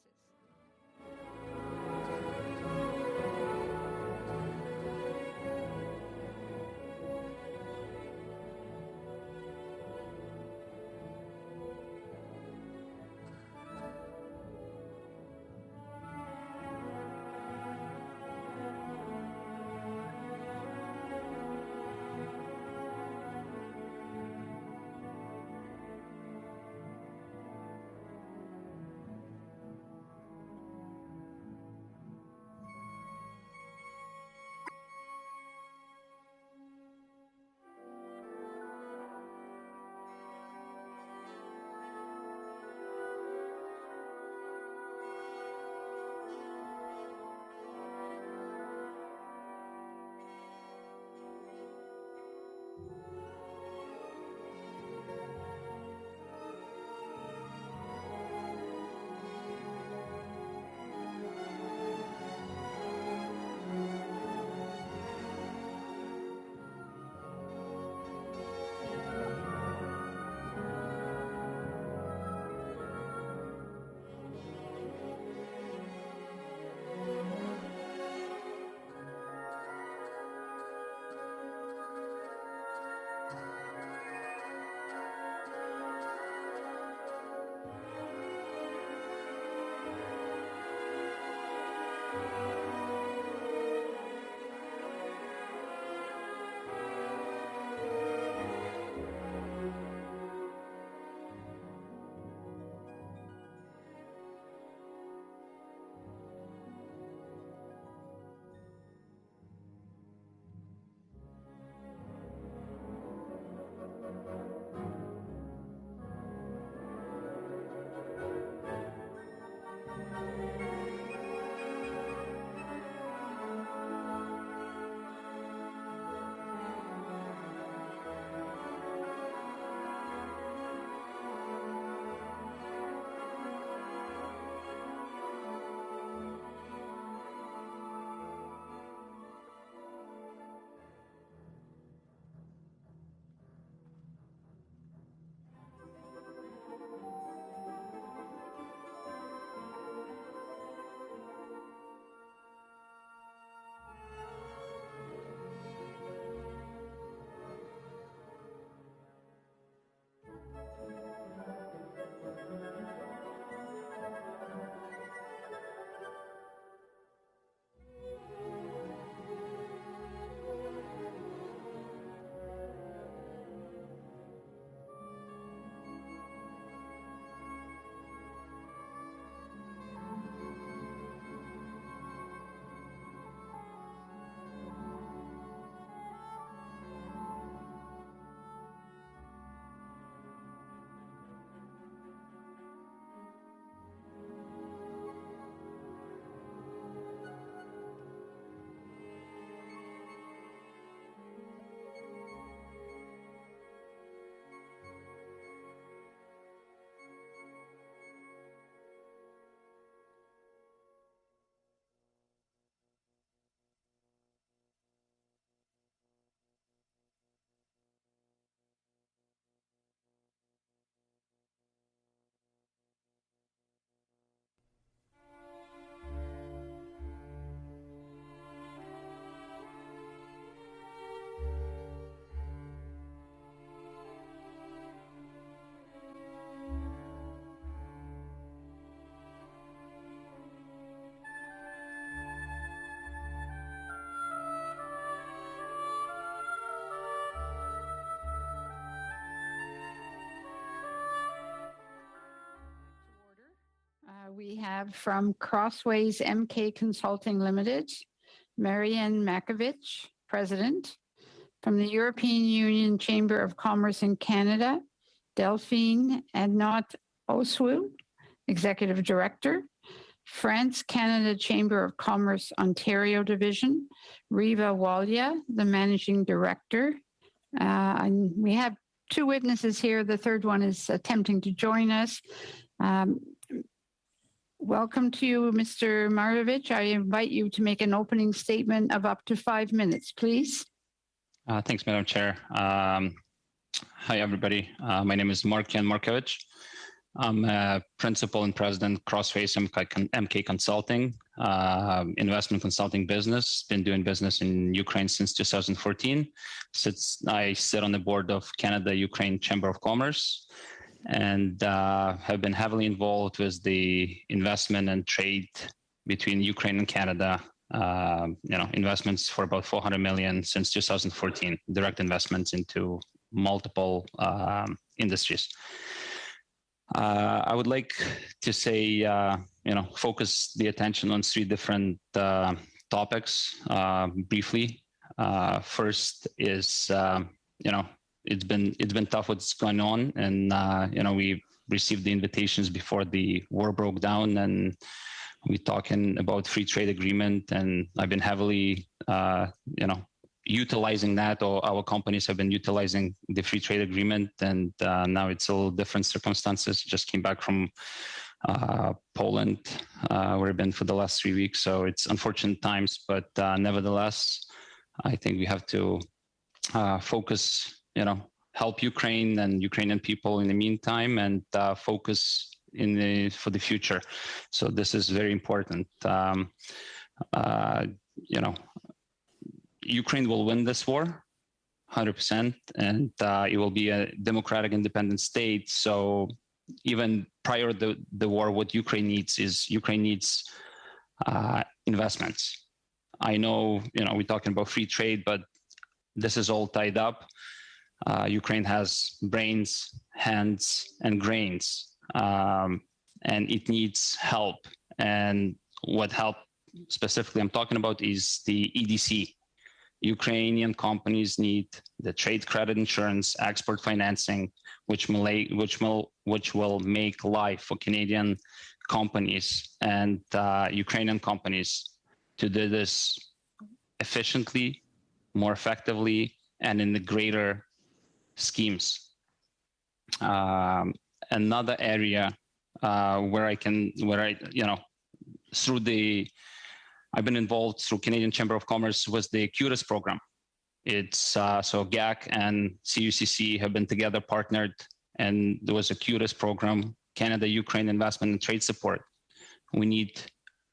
have from Crossways MK Consulting Limited, Marianne Makovich, President. From the European Union Chamber of Commerce in Canada, Delphine Adnot Oswu, Executive Director. France-Canada Chamber of Commerce Ontario Division, Riva Walia, the Managing Director. And we have two witnesses here. The third one is attempting to join us. Welcome to you, Mr. Marovich. I invite you to make an opening statement of up to 5 minutes, please. Thanks, Madam Chair. Hi, everybody. My name is Markian Markovich. I'm a principal and president Crossways MK Consulting, investment consulting business. Been doing business in Ukraine since 2014. I sit on the board of Canada-Ukraine Chamber of Commerce and have been heavily involved with the investment and trade between Ukraine and Canada. Investments for about 400 million since 2014, direct investments into multiple industries. I would like to say, focus the attention on three different topics briefly. First is, it's been tough what's going on, and we received the invitations before the war broke down, and we're talking about free trade agreement, and I've been heavily, utilizing that, or our companies have been utilizing the free trade agreement, and now it's all different circumstances. Just came back from Poland, where I've been for the last 3 weeks, so it's unfortunate times, but nevertheless, I think we have to focus, help Ukraine and Ukrainian people in the meantime, and focus for the future. So this is very important. Ukraine will win this war, 100%, and it will be a democratic, independent state. So even prior to the war, what Ukraine needs is investments. I know, we're talking about free trade, but this is all tied up. Ukraine has brains, hands, and grains, and it needs help. And what help specifically I'm talking about is the EDC. Ukrainian companies need the trade credit insurance, export financing, which will make life for Canadian companies and Ukrainian companies to do this efficiently, more effectively, and in the greater schemes. Another area I've been involved through Canadian Chamber of Commerce was the CIIT program. It's so GAC and CUCC have been together partnered, and there was a CIIT program, Canada-Ukraine Investment and Trade Support. We need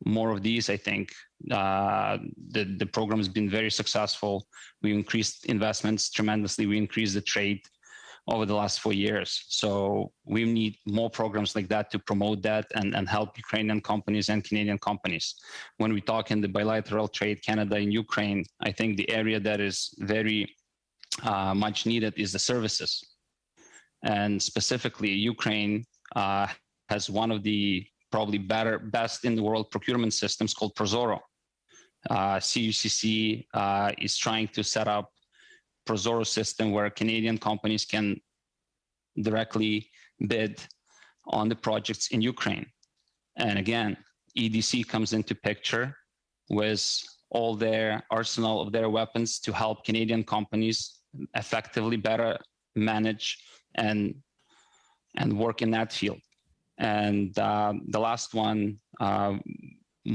more of these, I think. The program has been very successful. We increased investments tremendously. We increased the trade over the last 4 years. So we need more programs like that to promote that and help Ukrainian companies and Canadian companies. When we talk in the bilateral trade, Canada and Ukraine, I think the area that is very much needed is the services. And specifically, Ukraine has one of the probably best in the world procurement systems called Prozoro. CUCC is trying to set up Prozoro system where Canadian companies can directly bid on the projects in Ukraine. And again, EDC comes into picture with all their arsenal of their weapons to help Canadian companies effectively better manage and work in that field. And the last one,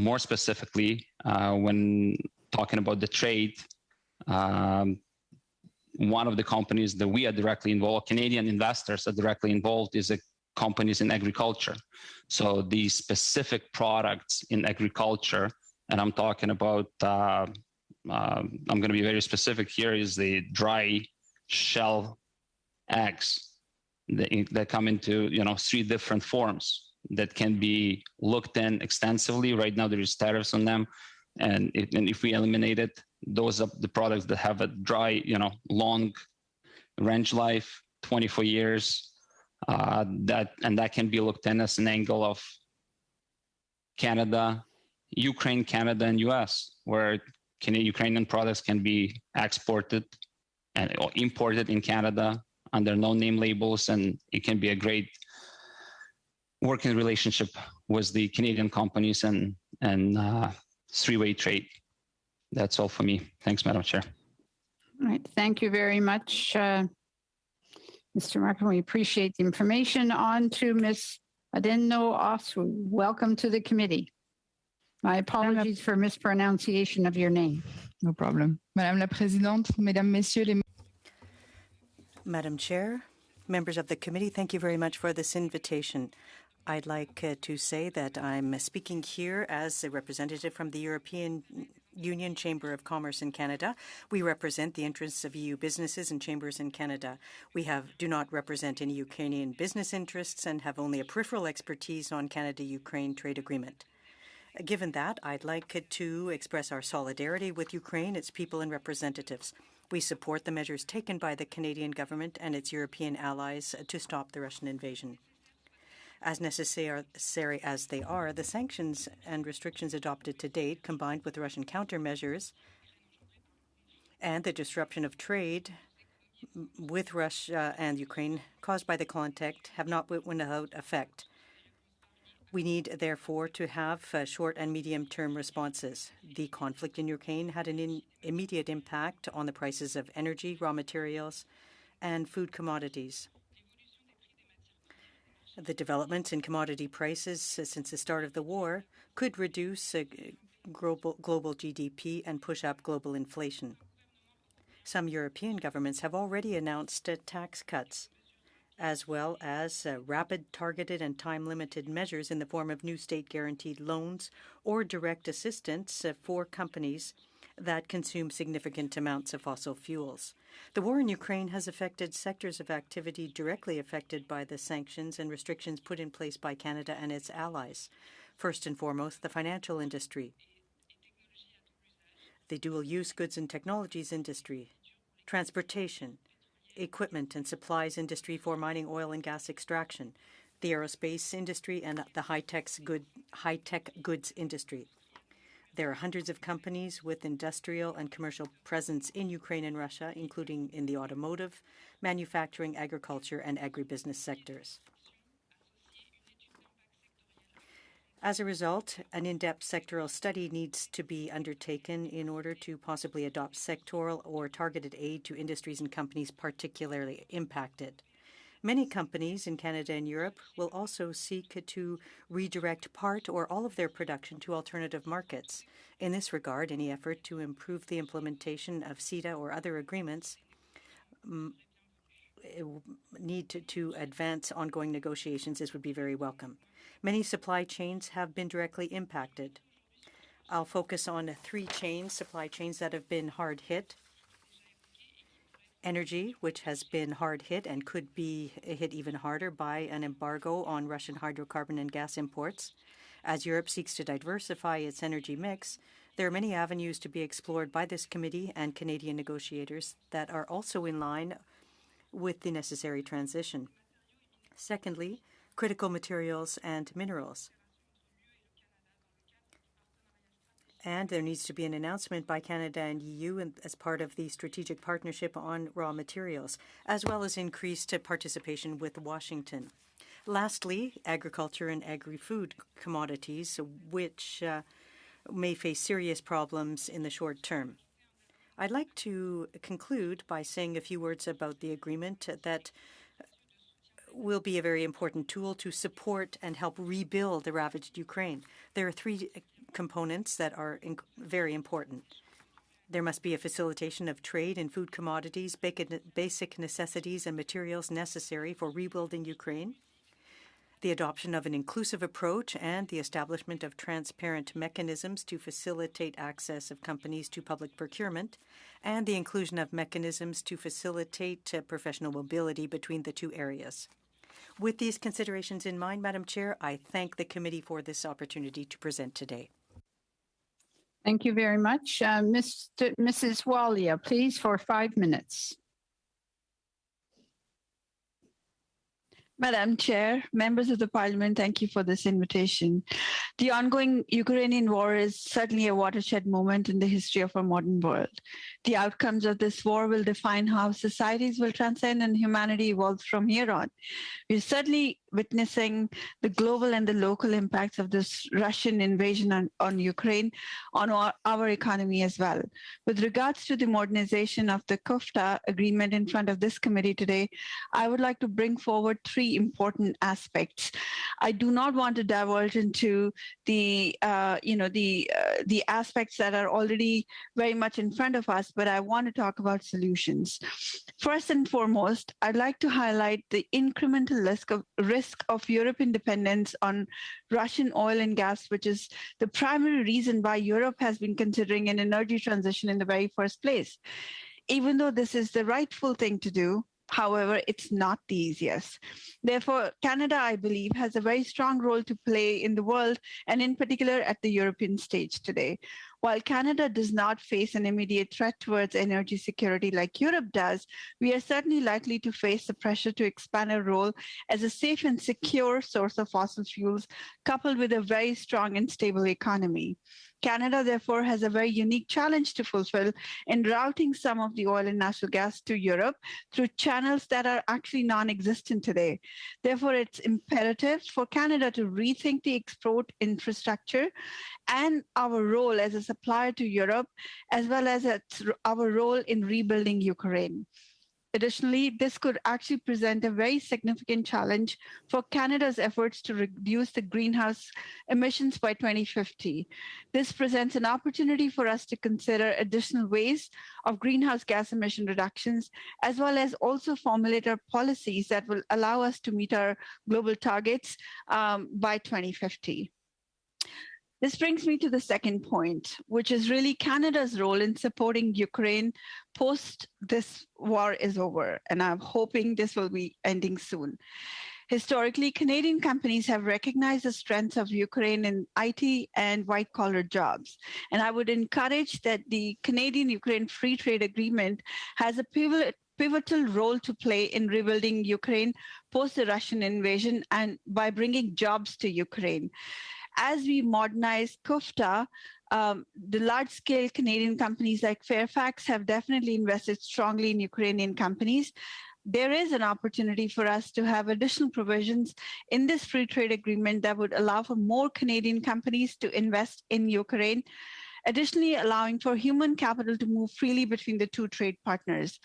more specifically, when talking about the trade, one of the companies that we are directly involved, Canadian investors are directly involved, is companies in agriculture. So these specific products in agriculture, and I'm talking about, I'm going to be very specific here, is the dry shell eggs that come into 3 different forms that can be looked in extensively. Right now there is tariffs on them, and if we eliminate it, those are the products that have a dry, long range life, 24 years. That can be looked in as an angle of Canada, Ukraine, Canada, and US, where Ukrainian products can be exported or imported in Canada under no name labels, and it can be a great working relationship with the Canadian companies and three-way trade. That's all for me. Thanks, Madam Chair. All right, thank you very much, Mr. Markham. We appreciate the information. On to Ms. Adeno Osu. Welcome to the committee. My apologies for mispronunciation of your name. No problem. Madame la Présidente, Mesdames, Messieurs les... Madam Chair, members of the committee, thank you very much for this invitation. I'd like to say that I'm speaking here as a representative from the European Union Chamber of Commerce in Canada. We represent the interests of EU businesses and chambers in Canada. We do not represent any Ukrainian business interests and have only a peripheral expertise on Canada-Ukraine trade agreement. Given that, I'd like to express our solidarity with Ukraine, its people and representatives. We support the measures taken by the Canadian government and its European allies to stop the Russian invasion. As necessary as they are, the sanctions and restrictions adopted to date, combined with Russian countermeasures and the disruption of trade with Russia and Ukraine caused by the conflict, have not went without effect. We need, therefore, to have short and medium-term responses. The conflict in Ukraine had an immediate impact on the prices of energy, raw materials, and food commodities. The developments in commodity prices since the start of the war could reduce global GDP and push up global inflation. Some European governments have already announced tax cuts, as well as rapid, targeted, and time-limited measures in the form of new state-guaranteed loans or direct assistance for companies that consume significant amounts of fossil fuels. The war in Ukraine has affected sectors of activity directly affected by the sanctions and restrictions put in place by Canada and its allies. First and foremost, the financial industry, the dual-use goods and technologies industry, transportation, equipment and supplies industry for mining, oil and gas extraction, the aerospace industry, and the high-tech goods industry. There are hundreds of companies with industrial and commercial presence in Ukraine and Russia, including in the automotive, manufacturing, agriculture, and agribusiness sectors. As a result, an in-depth sectoral study needs to be undertaken in order to possibly adopt sectoral or targeted aid to industries and companies particularly impacted. Many companies in Canada and Europe will also seek to redirect part or all of their production to alternative markets. In this regard, any effort to improve the implementation of CITA or other agreements need to advance ongoing negotiations. This would be very welcome. Many supply chains have been directly impacted. I'll focus on three supply chains that have been hard hit. Energy, which has been hard hit and could be hit even harder by an embargo on Russian hydrocarbon and gas imports. As Europe seeks to diversify its energy mix, there are many avenues to be explored by this committee and Canadian negotiators that are also in line with the necessary transition. Secondly, critical materials and minerals. And there needs to be an announcement by Canada and EU as part of the strategic partnership on raw materials, as well as increased participation with Washington. Lastly, agriculture and agri-food commodities, which may face serious problems in the short term. I'd like to conclude by saying a few words about the agreement that will be a very important tool to support and help rebuild the ravaged Ukraine. There are three components that are very important. There must be a facilitation of trade in food commodities, basic necessities and materials necessary for rebuilding Ukraine, the adoption of an inclusive approach and the establishment of transparent mechanisms to facilitate access of companies to public procurement, and the inclusion of mechanisms to facilitate professional mobility between the two areas. With these considerations in mind, Madam Chair, I thank the committee for this opportunity to present today. Thank you very much. Mrs. Walia, please, for 5 minutes. Madam Chair, members of the Parliament, thank you for this invitation. The ongoing Ukrainian war is certainly a watershed moment in the history of our modern world. The outcomes of this war will define how societies will transcend and humanity evolves from here on. We're certainly witnessing the global and the local impacts of this Russian invasion on Ukraine, on our economy as well. With regards to the modernization of the CIIT agreement in front of this committee today, I would like to bring forward three important aspects. I do not want to divulge into the aspects that are already very much in front of us, but I want to talk about solutions. First and foremost, I'd like to highlight the incremental risk of European dependence on Russian oil and gas, which is the primary reason why Europe has been considering an energy transition in the very first place. Even though this is the rightful thing to do, however, it's not the easiest. Therefore, Canada, I believe, has a very strong role to play in the world, and in particular at the European stage today. While Canada does not face an immediate threat towards energy security like Europe does, we are certainly likely to face the pressure to expand our role as a safe and secure source of fossil fuels, coupled with a very strong and stable economy. Canada, therefore, has a very unique challenge to fulfill in routing some of the oil and natural gas to Europe through channels that are actually non-existent today. Therefore, it's imperative for Canada to rethink the export infrastructure and our role as a supplier to Europe, as well as our role in rebuilding Ukraine. Additionally, this could actually present a very significant challenge for Canada's efforts to reduce the greenhouse emissions by 2050. This presents an opportunity for us to consider additional ways of greenhouse gas emission reductions, as well as also formulate our policies that will allow us to meet our global targets by 2050. This brings me to the second point, which is really Canada's role in supporting Ukraine post this war is over. And I'm hoping this will be ending soon. Historically, Canadian companies have recognized the strengths of Ukraine in IT and white-collar jobs. And I would encourage that the Canadian-Ukraine Free Trade Agreement has a pivotal role to play in rebuilding Ukraine post the Russian invasion and by bringing jobs to Ukraine. As we modernize CIIT, the large-scale Canadian companies like Fairfax have definitely invested strongly in Ukrainian companies. There is an opportunity for us to have additional provisions in this free trade agreement that would allow for more Canadian companies to invest in Ukraine, additionally allowing for human capital to move freely between the two trade partners.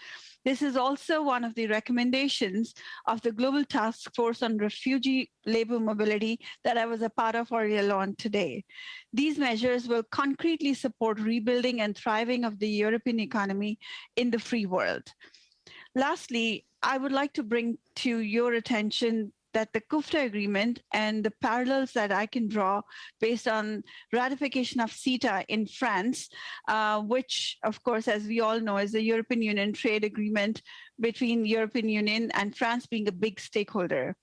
This is also one of the recommendations of the Global Task Force on Refugee Labor Mobility that I was a part of earlier on today. These measures will concretely support rebuilding and thriving of the European economy in the free world. Lastly, I would like to bring to your attention that the CIIT agreement and the parallels that I can draw based on ratification of CIIT in France, which, of course, as we all know, is the European Union trade agreement between European Union and France being a big stakeholder.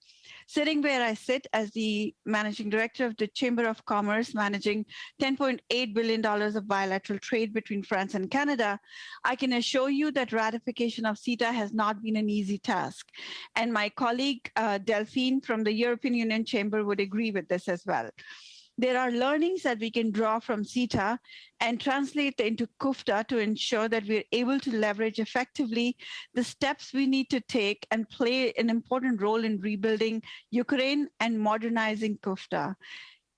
Sitting where I sit as the managing director of the Chamber of Commerce, managing $10.8 billion of bilateral trade between France and Canada, I can assure you that ratification of CIIT has not been an easy task. And my colleague, Delphine from the European Union Chamber would agree with this as well. There are learnings that we can draw from CIIT and translate into CIIT to ensure that we're able to leverage effectively the steps we need to take and play an important role in rebuilding Ukraine and modernizing CIIT.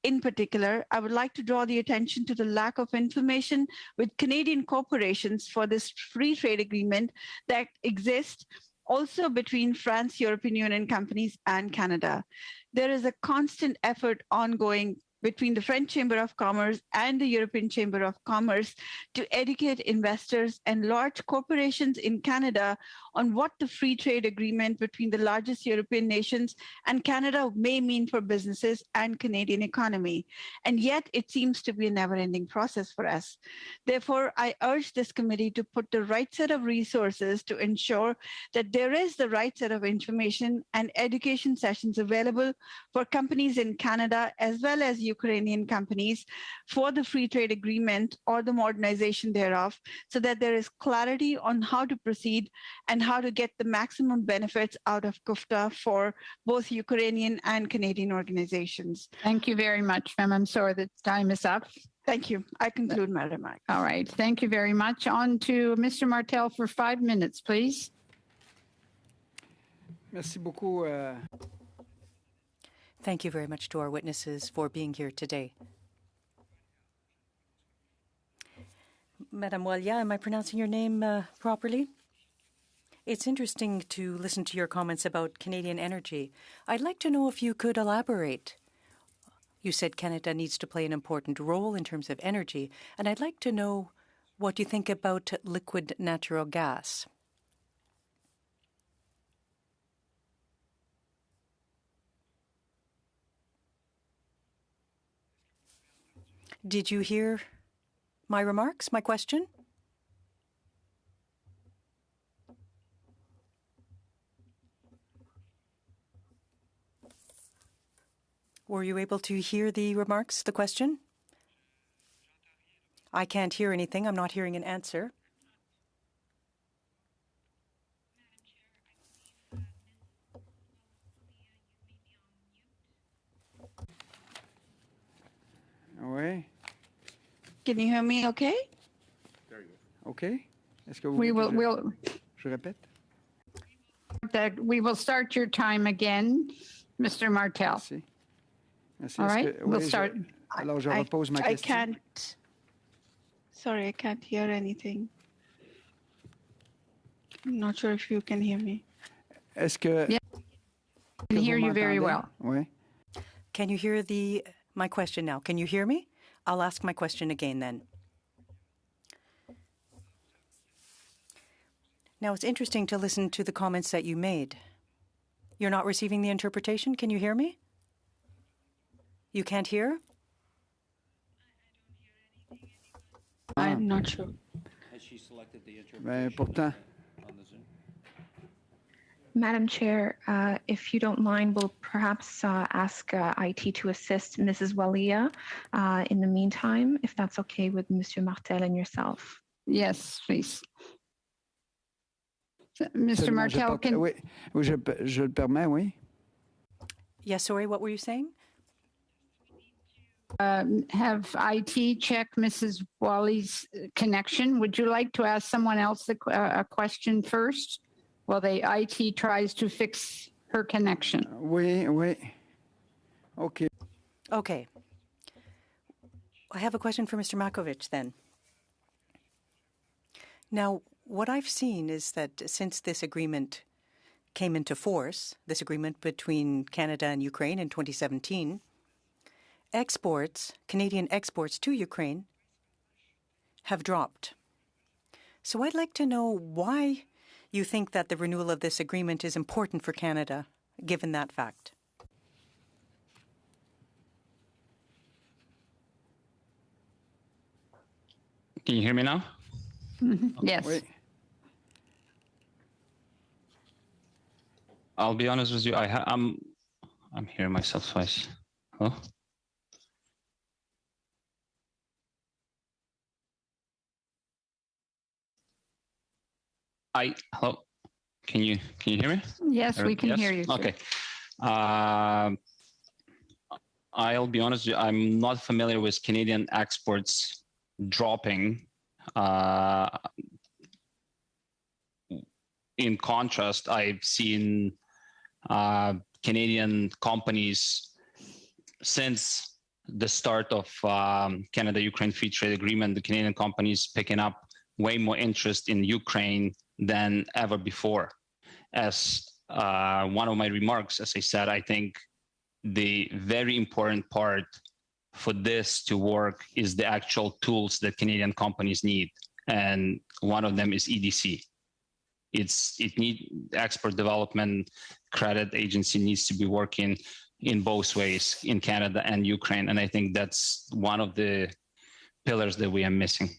In particular, I would like to draw the attention to the lack of information with Canadian corporations for this free trade agreement that exists also between France, European Union companies, and Canada. There is a constant effort ongoing between the French Chamber of Commerce and the European Chamber of Commerce to educate investors and large corporations in Canada on what the free trade agreement between the largest European nations and Canada may mean for businesses and Canadian economy. And yet it seems to be a never-ending process for us. Therefore, I urge this committee to put the right set of resources to ensure that there is the right set of information and education sessions available for companies in Canada as well as Ukrainian companies for the free trade agreement or the modernization thereof, so that there is clarity on how to proceed and how to get the maximum benefits out of CUFTA for both Ukrainian and Canadian organizations. Thank you very much, ma'am. I'm sorry that time is up. Thank you. I conclude my remarks. All right. Thank you very much. On to Mr. Martel for 5 minutes, please. Merci beaucoup. Thank you very much to our witnesses for being here today. Madame Walia, am I pronouncing your name properly? It's interesting to listen to your comments about Canadian energy. I'd like to know if you could elaborate. You said Canada needs to play an important role in terms of energy, and I'd like to know what you think about liquid natural gas. Did you hear my remarks, my question? Were you able to hear the remarks, the question? I can't hear anything. I'm not hearing an answer. Oui. Can you hear me okay? There you go. Okay. Est-ce que vous je répète? That we will start your time again, Mr. Martel. Merci. Merci. All right, we'll start. Alors, je repose ma question. I can't. Sorry, I can't hear anything. I'm not sure if you can hear me. Est-ce que... Yeah. I can hear you very well. Oui. Can you hear my question now? Can you hear me? I'll ask my question again then. Now, it's interesting to listen to the comments that you made. You're not receiving the interpretation? Can you hear me? You can't hear? I'm not sure. Has she selected the interpretation pourtant. on the Zoom? Madam Chair, if you don't mind, we'll perhaps ask IT to assist Mrs. Walia in the meantime, if that's okay with Mr. Martel and yourself. Yes, please. Mr. Martel, can... Oui, je le permets, oui. Yes, sorry, what were you saying? Have IT check Mrs. Wally's connection. Would you like to ask someone else a question first? While the IT tries to fix her connection. Oui, oui. Okay. Okay. I have a question for Mr. Makovich then. Now, what I've seen is that since this agreement came into force, this agreement between Canada and Ukraine in 2017, Canadian exports to Ukraine have dropped. So I'd like to know why you think that the renewal of this agreement is important for Canada, given that fact. Can you hear me now? Yes. Oui. I'll be honest with you. I'm hearing myself twice. Hello? Hello? Can you hear me? Yes, we can hear you. Okay. I'll be honest with you. I'm not familiar with Canadian exports dropping. In contrast, I've seen Canadian companies since the start of Canada-Ukraine Free Trade Agreement, the Canadian companies picking up way more interest in Ukraine than ever before. As one of my remarks, as I said, I think the very important part for this to work is the actual tools that Canadian companies need. And one of them is EDC. It needs export development credit agency needs to be working in both ways in Canada and Ukraine. And I think that's one of the pillars that we are missing.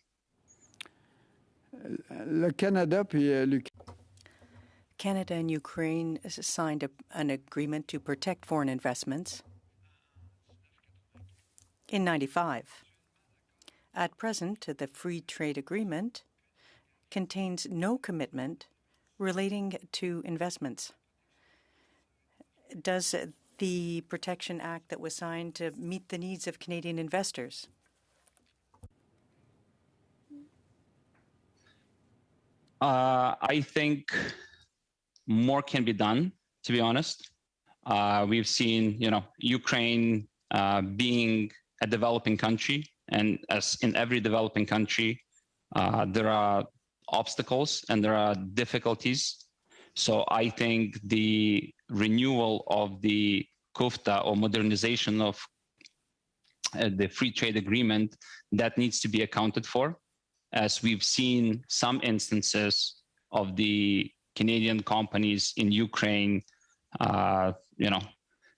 Canada and Ukraine signed an agreement to protect foreign investments. in 95. At present, the free trade agreement contains no commitment relating to investments. Does the Protection Act that was signed to meet the needs of Canadian investors? I think more can be done, to be honest. We've seen, Ukraine being a developing country, and as in every developing country, there are obstacles and there are difficulties. So I think the renewal of the CIIT or modernization of the free trade agreement, that needs to be accounted for, as we've seen some instances of the Canadian companies in Ukraine,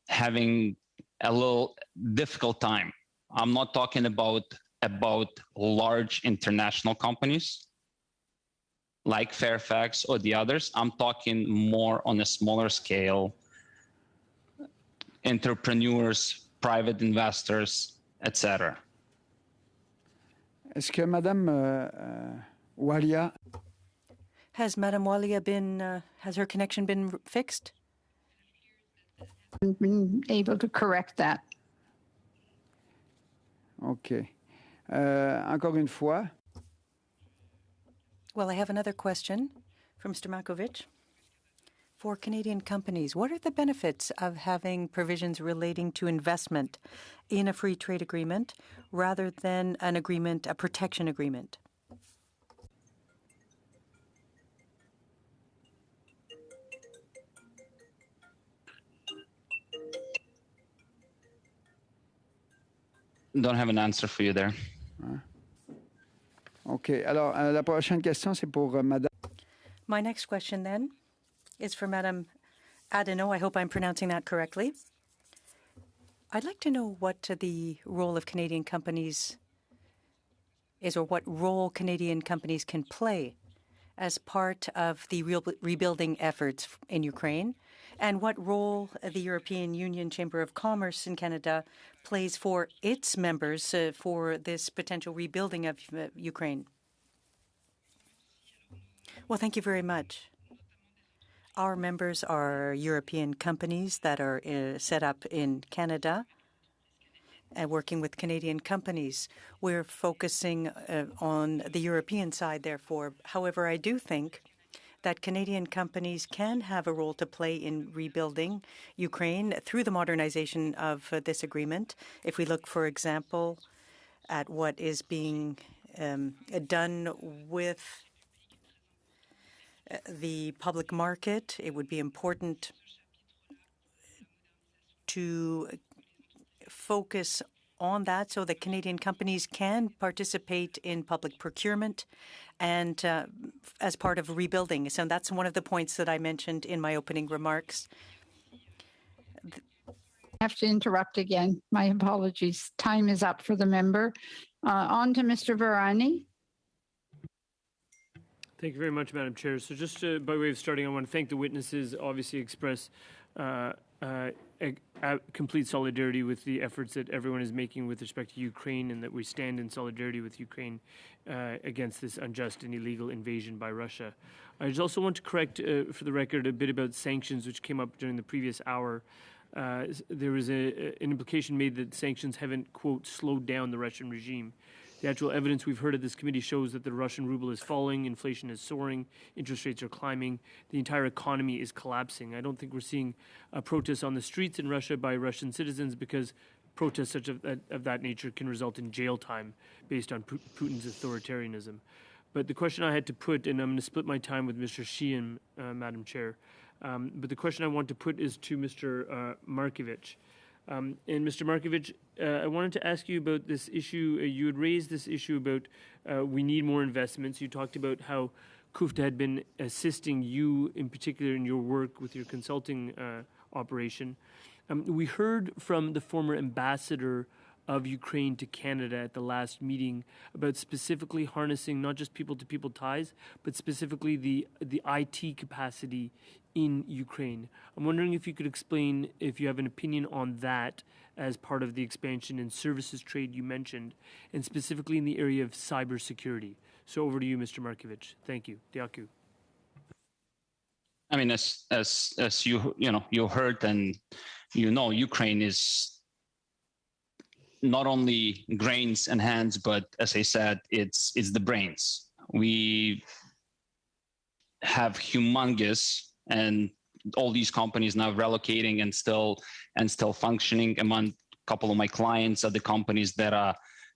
having a little difficult time. I'm not talking about large international companies like Fairfax or the others. I'm talking more on a smaller scale, entrepreneurs, private investors, etc. Est-ce que Madame Walia... Has Madame Walia been, has her connection been fixed? I've been able to correct that. OK. Encore une fois. Well, I have another question from Mr. Markovic. For Canadian companies, what are the benefits of having provisions relating to investment in a free trade agreement rather than an agreement, a protection agreement? Don't have an answer for you there. OK. Alors, la prochaine question, c'est pour Madame. My next question, then, is for Madame Adeno. I hope I'm pronouncing that correctly. I'd like to know what the role of Canadian companies is, or what role Canadian companies can play as part of the rebuilding efforts in Ukraine, and what role the European Union Chamber of Commerce in Canada plays for its members for this potential rebuilding of Ukraine. Well, thank you very much. Our members are European companies that are set up in Canada and working with Canadian companies. We're focusing on the European side, therefore. However, I do think that Canadian companies can have a role to play in rebuilding Ukraine through the modernization of this agreement. If we look, for example, at what is being done with the public market, it would be important to focus on that so that Canadian companies can participate in public procurement and as part of rebuilding. So that's one of the points that I mentioned in my opening remarks. I have to interrupt again. My apologies. Time is up for the member. On to Mr. Varani. Thank you very much, Madam Chair. So just by way of starting, I want to thank the witnesses, obviously express complete solidarity with the efforts that everyone is making with respect to Ukraine, and that we stand in solidarity with Ukraine against this unjust and illegal invasion by Russia. I just also want to correct, for the record, a bit about sanctions, which came up during the previous hour. There was an implication made that sanctions haven't, quote, slowed down the Russian regime. The actual evidence we've heard at this committee shows that the Russian ruble is falling, inflation is soaring, interest rates are climbing, the entire economy is collapsing. I don't think we're seeing protests on the streets in Russia by Russian citizens, because protests such of that nature can result in jail time based on Putin's authoritarianism. But the question I had to put, and I'm going to split my time with Mr. Sheehan, Madam Chair, but the question I want to put is to Mr. Markovic. And Mr. Markovic, I wanted to ask you about this issue. You had raised this issue about we need more investments. You talked about how CIIT had been assisting you, in particular, in your work with your consulting operation. We heard from the former ambassador of Ukraine to Canada at the last meeting about specifically harnessing not just people-to-people ties, but specifically the IT capacity in Ukraine. I'm wondering if you could explain if you have an opinion on that as part of the expansion in services trade you mentioned, and specifically in the area of cybersecurity. So over to you, Mr. Markovic. Thank you. Diaku. I mean, as you heard and Ukraine is not only grains and hands, but as I said, it's the brains. We have humongous, and all these companies now relocating and still functioning. Among a couple of my clients are the companies that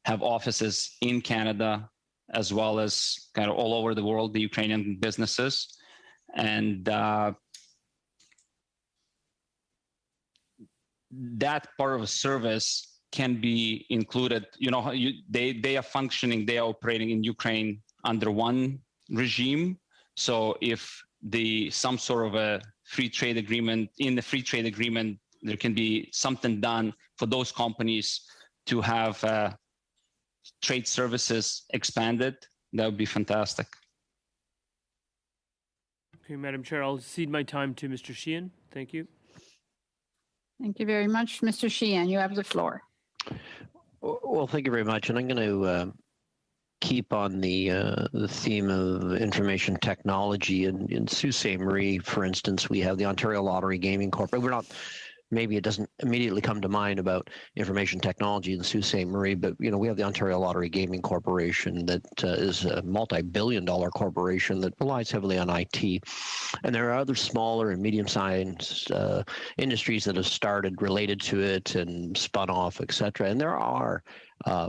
have offices in Canada, as well as kind of all over the world, the Ukrainian businesses. And that part of a service can be included. They are functioning, they are operating in Ukraine under one regime. So if some sort of a free trade agreement, in the free trade agreement, there can be something done for those companies to have trade services expanded, that would be fantastic. Okay, Madam Chair, I'll cede my time to Mr. Sheehan. Thank you. Thank you very much. Mr. Sheehan, you have the floor. Well, thank you very much. And I'm going to keep on the theme of information technology. In Sault Ste. Marie, for instance, we have the Ontario Lottery Gaming Corporation. Maybe it doesn't immediately come to mind about information technology in Sault Ste. Marie, but we have the Ontario Lottery Gaming Corporation that is a multi-billion-dollar corporation that relies heavily on IT. And there are other smaller and medium-sized industries that have started related to it and spun off, et cetera. And there are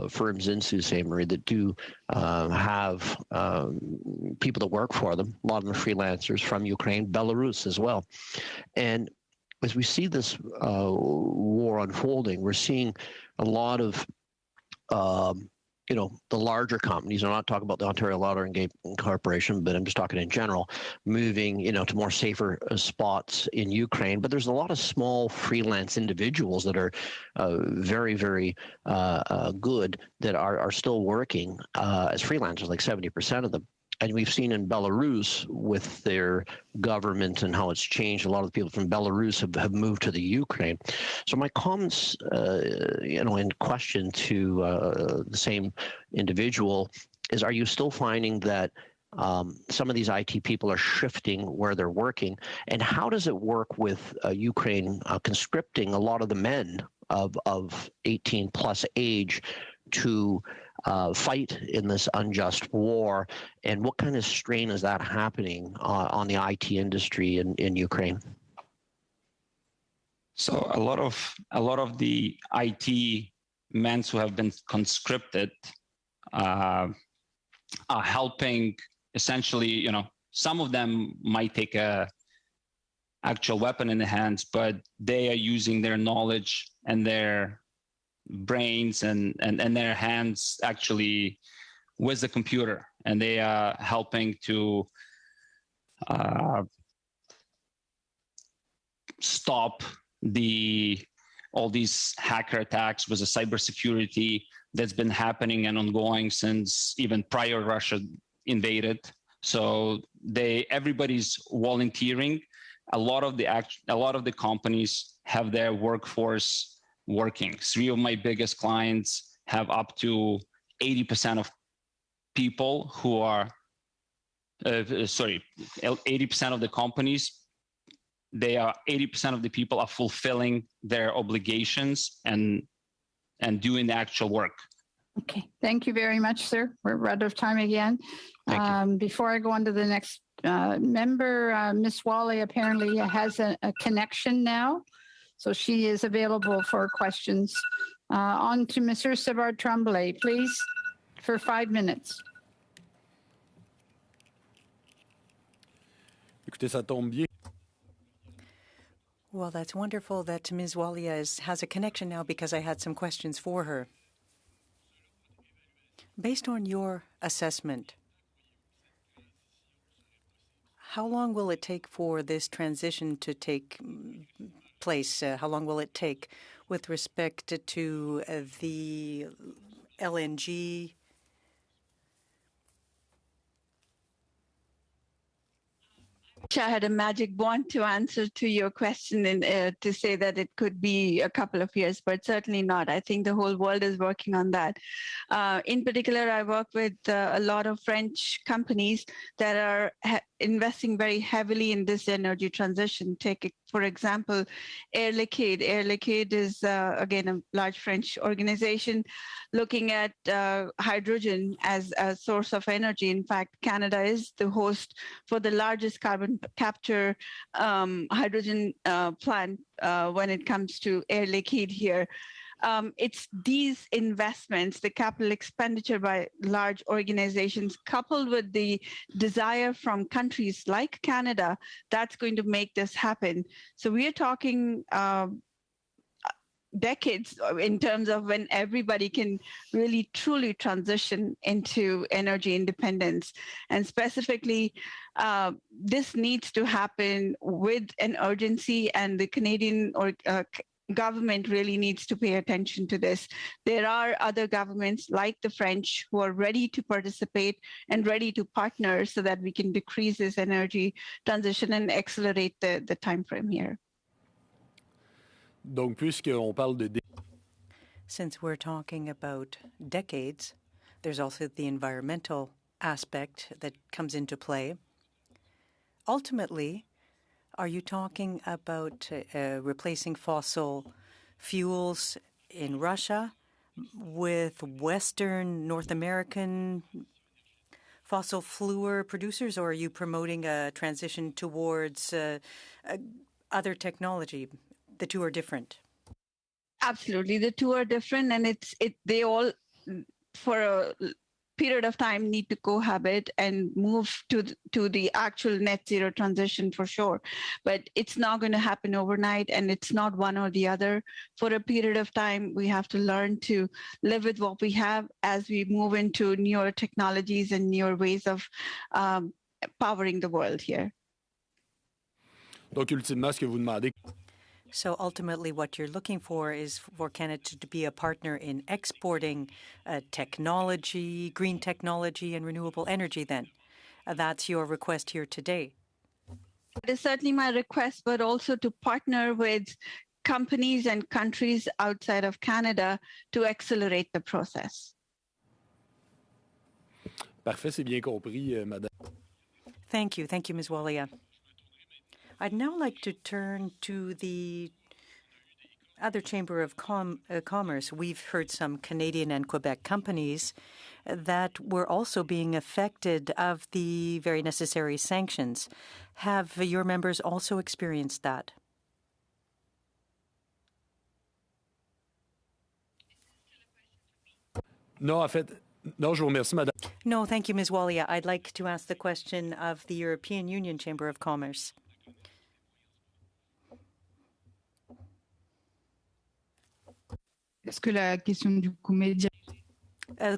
firms in Sault Ste. Marie that do have people that work for them. A lot of them are freelancers from Ukraine, Belarus as well. And as we see this war unfolding, we're seeing a lot of, the larger companies. I'm not talking about the Ontario Lottery Gaming Corporation, but I'm just talking in general, moving, to more safer spots in Ukraine. But there's a lot of small freelance individuals that are very, very good that are still working as freelancers, like 70% of them. And we've seen in Belarus with their government and how it's changed, a lot of the people from Belarus have moved to the Ukraine. So my comments, in question to the same individual is, are you still finding that some of these IT people are shifting where they're working? And how does it work with Ukraine conscripting a lot of the men of 18 plus age to fight in this unjust war, and what kind of strain is that happening on the IT industry in Ukraine? So a lot of the IT men who have been conscripted are helping. Essentially, some of them might take a actual weapon in the hands, but they are using their knowledge and their brains and their hands actually with the computer, and they are helping to stop all these hacker attacks with the cybersecurity that's been happening and ongoing since even prior Russia invaded. So everybody's volunteering. A lot of the companies have their workforce working. 3 of my biggest clients have up to 80% of people who are, 80% of the companies, 80% of the people are fulfilling their obligations and doing the actual work. Okay, thank you very much, sir. We're out of time again. Before I go on to the next member, Ms. Wally apparently has a connection now. So she is available for questions. On to Mr. Savard Tremblay, please, for 5 minutes. Écoutez, ça tombe bien. Well, that's wonderful that Ms. Walia has a connection now, because I had some questions for her. Based on your assessment, how long will it take for this transition to take place? How long will it take with respect to the LNG? I had a magic wand to answer to your question and to say that it could be a couple of years, but certainly not. I think the whole world is working on that. In particular, I work with a lot of French companies that are investing very heavily in this energy transition. Take, for example, Air Liquide. Air Liquide is, again, a large French organization looking at hydrogen as a source of energy. In fact, Canada is the host for the largest carbon capture hydrogen plant when it comes to Air Liquide here. It's these investments, the capital expenditure by large organizations, coupled with the desire from countries like Canada, that's going to make this happen. So we are talking decades in terms of when everybody can really truly transition into energy independence. And specifically, this needs to happen with an urgency, and the Canadian government really needs to pay attention to this. There are other governments like the French who are ready to participate and ready to partner so that we can decrease this energy transition and accelerate the time frame here. Donc, puisqu'on parle de... Since we're talking about decades, there's also the environmental aspect that comes into play. Ultimately, are you talking about replacing fossil fuels in Russia with Western North American fossil fuel producers, or are you promoting a transition towards other technology? The two are different. Absolutely, the two are different, and they all, for a period of time, need to cohabit and move to the actual net zero transition for sure. But it's not going to happen overnight, and it's not one or the other. For a period of time, we have to learn to live with what we have as we move into newer technologies and newer ways of powering the world here. Donc, ultimement, ce que vous demandez... So ultimately, what you're looking for is for Canada to be a partner in exporting technology, green technology, and renewable energy then. That's your request here today. It is certainly my request, but also to partner with companies and countries outside of Canada to accelerate the process. Parfait, c'est bien compris, Madame. Thank you. Thank you, Ms. Walia. I'd now like to turn to the other Chamber of Commerce. We've heard some Canadian and Quebec companies that were also being affected of the very necessary sanctions. Have your members also experienced that? Non, en fait, non, je vous remercie, Madame. No, thank you, Ms. Walia. I'd like to ask the question of the European Union Chamber of Commerce. Est-ce que la question du coup média...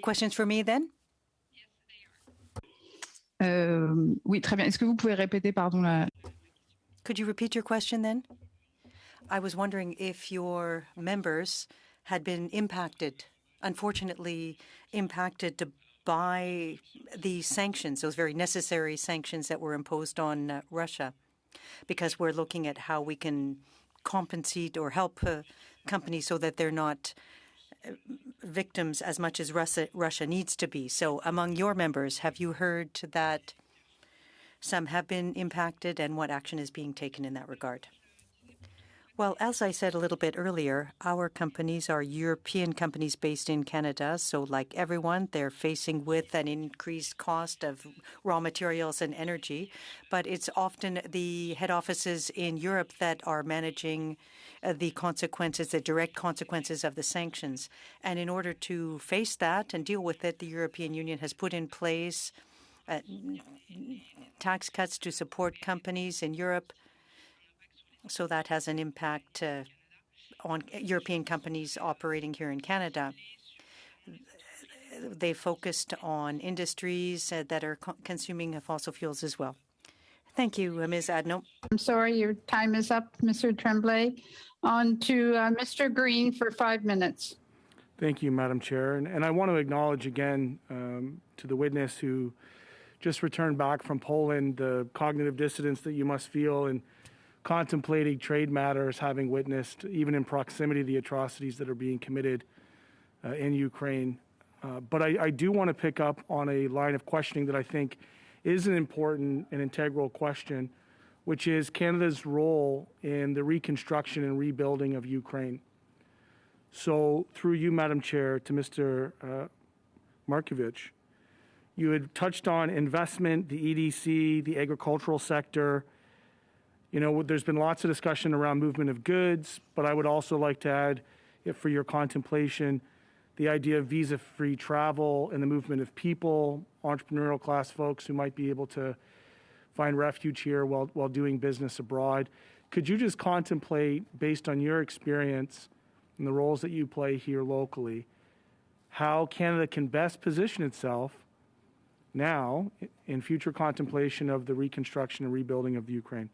Questions for me then? Oui, très bien. Est-ce que vous pouvez répéter, pardon, la... Could you repeat your question then? I was wondering if your members had been impacted, unfortunately impacted by the sanctions, those very necessary sanctions that were imposed on Russia, because we're looking at how we can compensate or help companies so that they're not victims as much as Russia needs to be. So among your members, have you heard that some have been impacted, and what action is being taken in that regard? Well, as I said a little bit earlier, our companies are European companies based in Canada. So like everyone, they're facing with an increased cost of raw materials and energy. But it's often the head offices in Europe that are managing the consequences, the direct consequences of the sanctions. And in order to face that and deal with it, the European Union has put in place tax cuts to support companies in Europe. So that has an impact on European companies operating here in Canada. They focused on industries that are consuming fossil fuels as well. Thank you, Ms. Adno. I'm sorry, your time is up, Mr. Tremblay. On to Mr. Green for 5 minutes. Thank you, Madam Chair. And I want to acknowledge again to the witness who just returned back from Poland, the cognitive dissonance that you must feel in contemplating trade matters, having witnessed, even in proximity, the atrocities that are being committed in Ukraine. But I do want to pick up on a line of questioning that I think is an important and integral question, which is Canada's role in the reconstruction and rebuilding of Ukraine. So through you, Madam Chair, to Mr. Markovich, you had touched on investment, the EDC, the agricultural sector. You know, there's been lots of discussion around movement of goods, but I would also like to add, if for your contemplation, the idea of visa-free travel and the movement of people, entrepreneurial class folks who might be able to find refuge here while doing business abroad. Could you just contemplate, based on your experience and the roles that you play here locally, how Canada can best position itself now in future contemplation of the reconstruction and rebuilding of the Ukraine?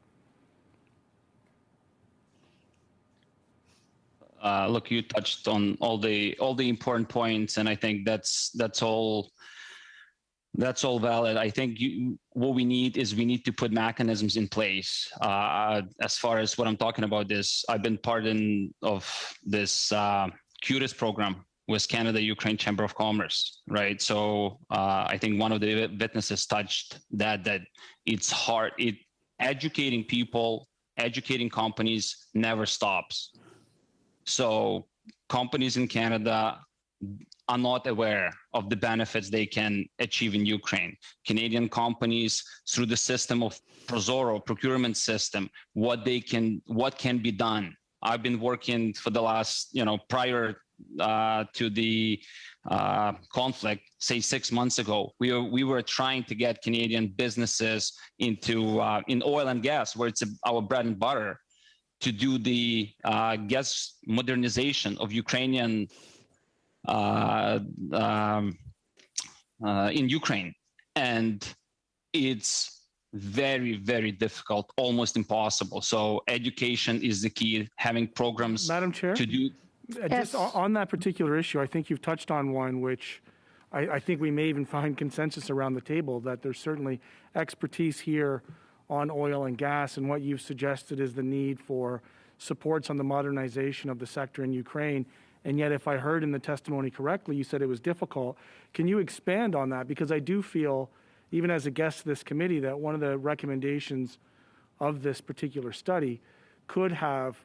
Look, you touched on all the important points, and I think that's all valid. I think what we need to put mechanisms in place. As far as what I'm talking about is, I've been part of this CIIT program with Canada-Ukraine Chamber of Commerce, right? So I think one of the witnesses touched that it's hard. Educating people, educating companies never stops. So companies in Canada are not aware of the benefits they can achieve in Ukraine. Canadian companies, through the system of ProZorro procurement system, what can be done. I've been working for the last, prior to the conflict, say 6 months ago, we were trying to get Canadian businesses into in oil and gas, where it's our bread and butter, to do the gas modernization of Ukrainian in Ukraine. And it's very, very difficult, almost impossible. So education is the key, having programs Madam Chair, to do. Just on that particular issue, I think you've touched on one which I think we may even find consensus around the table, that there's certainly expertise here on oil and gas, and what you've suggested is the need for supports on the modernization of the sector in Ukraine. And yet, if I heard in the testimony correctly, you said it was difficult. Can you expand on that? Because I do feel, even as a guest of this committee, that one of the recommendations of this particular study could have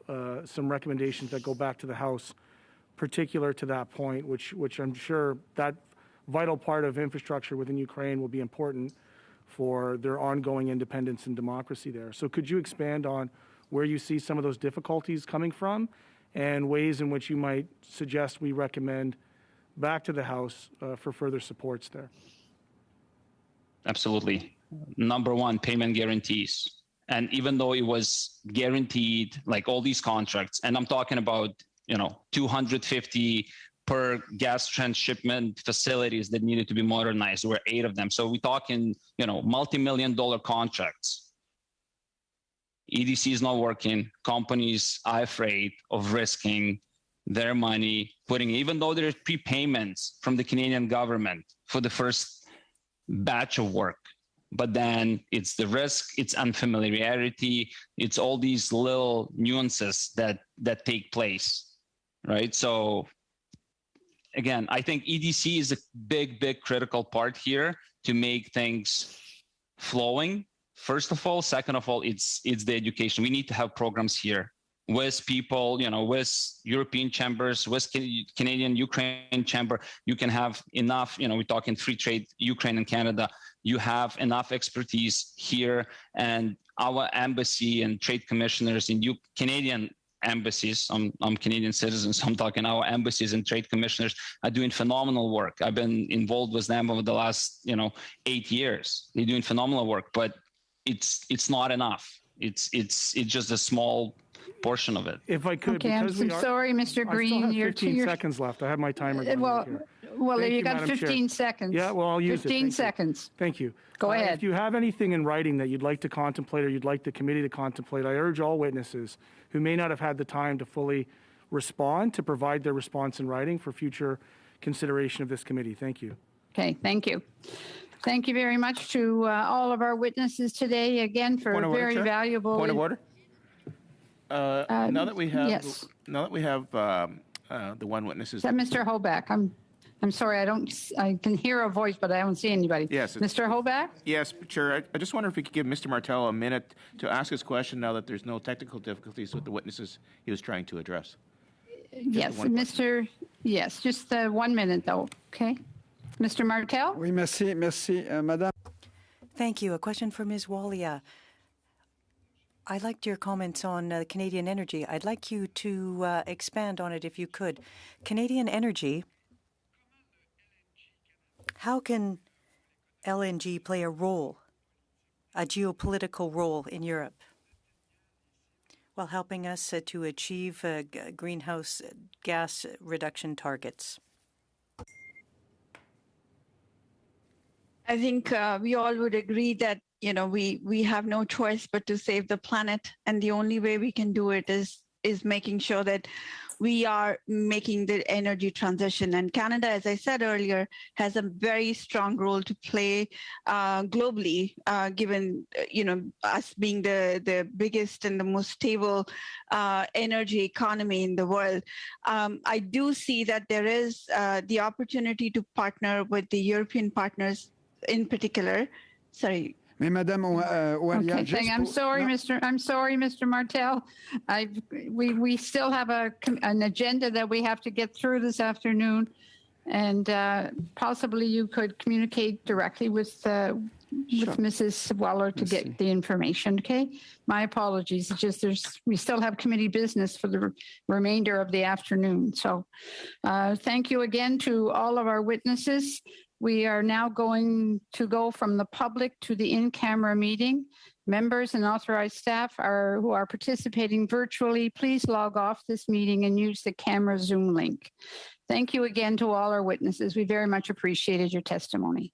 some recommendations that go back to the House, particular to that point, which I'm sure that vital part of infrastructure within Ukraine will be important for their ongoing independence and democracy there. So could you expand on where you see some of those difficulties coming from and ways in which you might suggest we recommend back to the House for further supports there? Absolutely. Number one, payment guarantees. And even though it was guaranteed, like all these contracts, and I'm talking about, 250 per gas transshipment facilities that needed to be modernized. There were 8 of them. So we're talking, multi-million-dollar contracts. EDC is not working. Companies are afraid of risking their money, even though there are prepayments from the Canadian government for the first batch of work. But then it's the risk, it's unfamiliarity, it's all these little nuances that take place, right? So again, I think EDC is a big, big critical part here to make things flowing. First of all, second of all, it's the education. We need to have programs here with people, with European chambers, with Canadian Ukraine chamber. You can have enough, we're talking free trade, Ukraine and Canada. You have enough expertise here, and our embassy and trade commissioners in Canadian embassies, I'm Canadian citizen, so I'm talking our embassies and trade commissioners are doing phenomenal work. I've been involved with them over the last, 8 years. They're doing phenomenal work, but it's not enough. It's just a small portion of it. If I could, okay, I'm sorry, Mr. Green. I still have 15 seconds left. I have my timer going right here. Well, you got 15 seconds. Yeah, well, I'll use 15 seconds. Thank you. Go ahead. If you have anything in writing that you'd like to contemplate or you'd like the committee to contemplate, I urge all witnesses who may not have had the time to fully respond to provide their response in writing for future consideration of this committee. Thank you. Okay, thank you. Thank you very much to all of our witnesses today, again, for Point of order, very Chair? valuable. Point of order. Now that we have, yes. the one witness Is that Mr. Hoback? I'm sorry, I can hear a voice, but I don't see anybody. Yes. Mr. Hoback? Yes, Chair. I just wonder if we could give Mr. Martel a minute to ask his question now that there's no technical difficulties with the witnesses he was trying to address. Yes, Mr. Yes, just 1 minute though, okay? Mr. Martel? Oui, merci, Madame. Thank you. A question for Ms. Walia. I liked your comments on Canadian energy. I'd like you to expand on it if you could. Canadian energy, how can LNG play a role, a geopolitical role in Europe, while helping us to achieve greenhouse gas reduction targets? I think we all would agree that, you know, we have no choice but to save the planet, and the only way we can do it is making sure that we are making the energy transition. And Canada, as I said earlier, has a very strong role to play globally, given, you know, us being the biggest and the most stable energy economy in the world. I do see that there is the opportunity to partner with the European partners in particular. Sorry. Mais Madame Okay, I'm sorry, Mr. Martel. We still have an agenda that we have to get through this afternoon, and possibly you could communicate directly with Mrs. Weller to get the information. Okay, my apologies. It's just we still have committee business for the remainder of the afternoon. So, thank you again to all of our witnesses. We are now going to go from the public to the in-camera meeting. Members and authorized staff who are participating virtually, please log off this meeting and use the camera Zoom link. Thank you again to all our witnesses. We very much appreciated your testimony.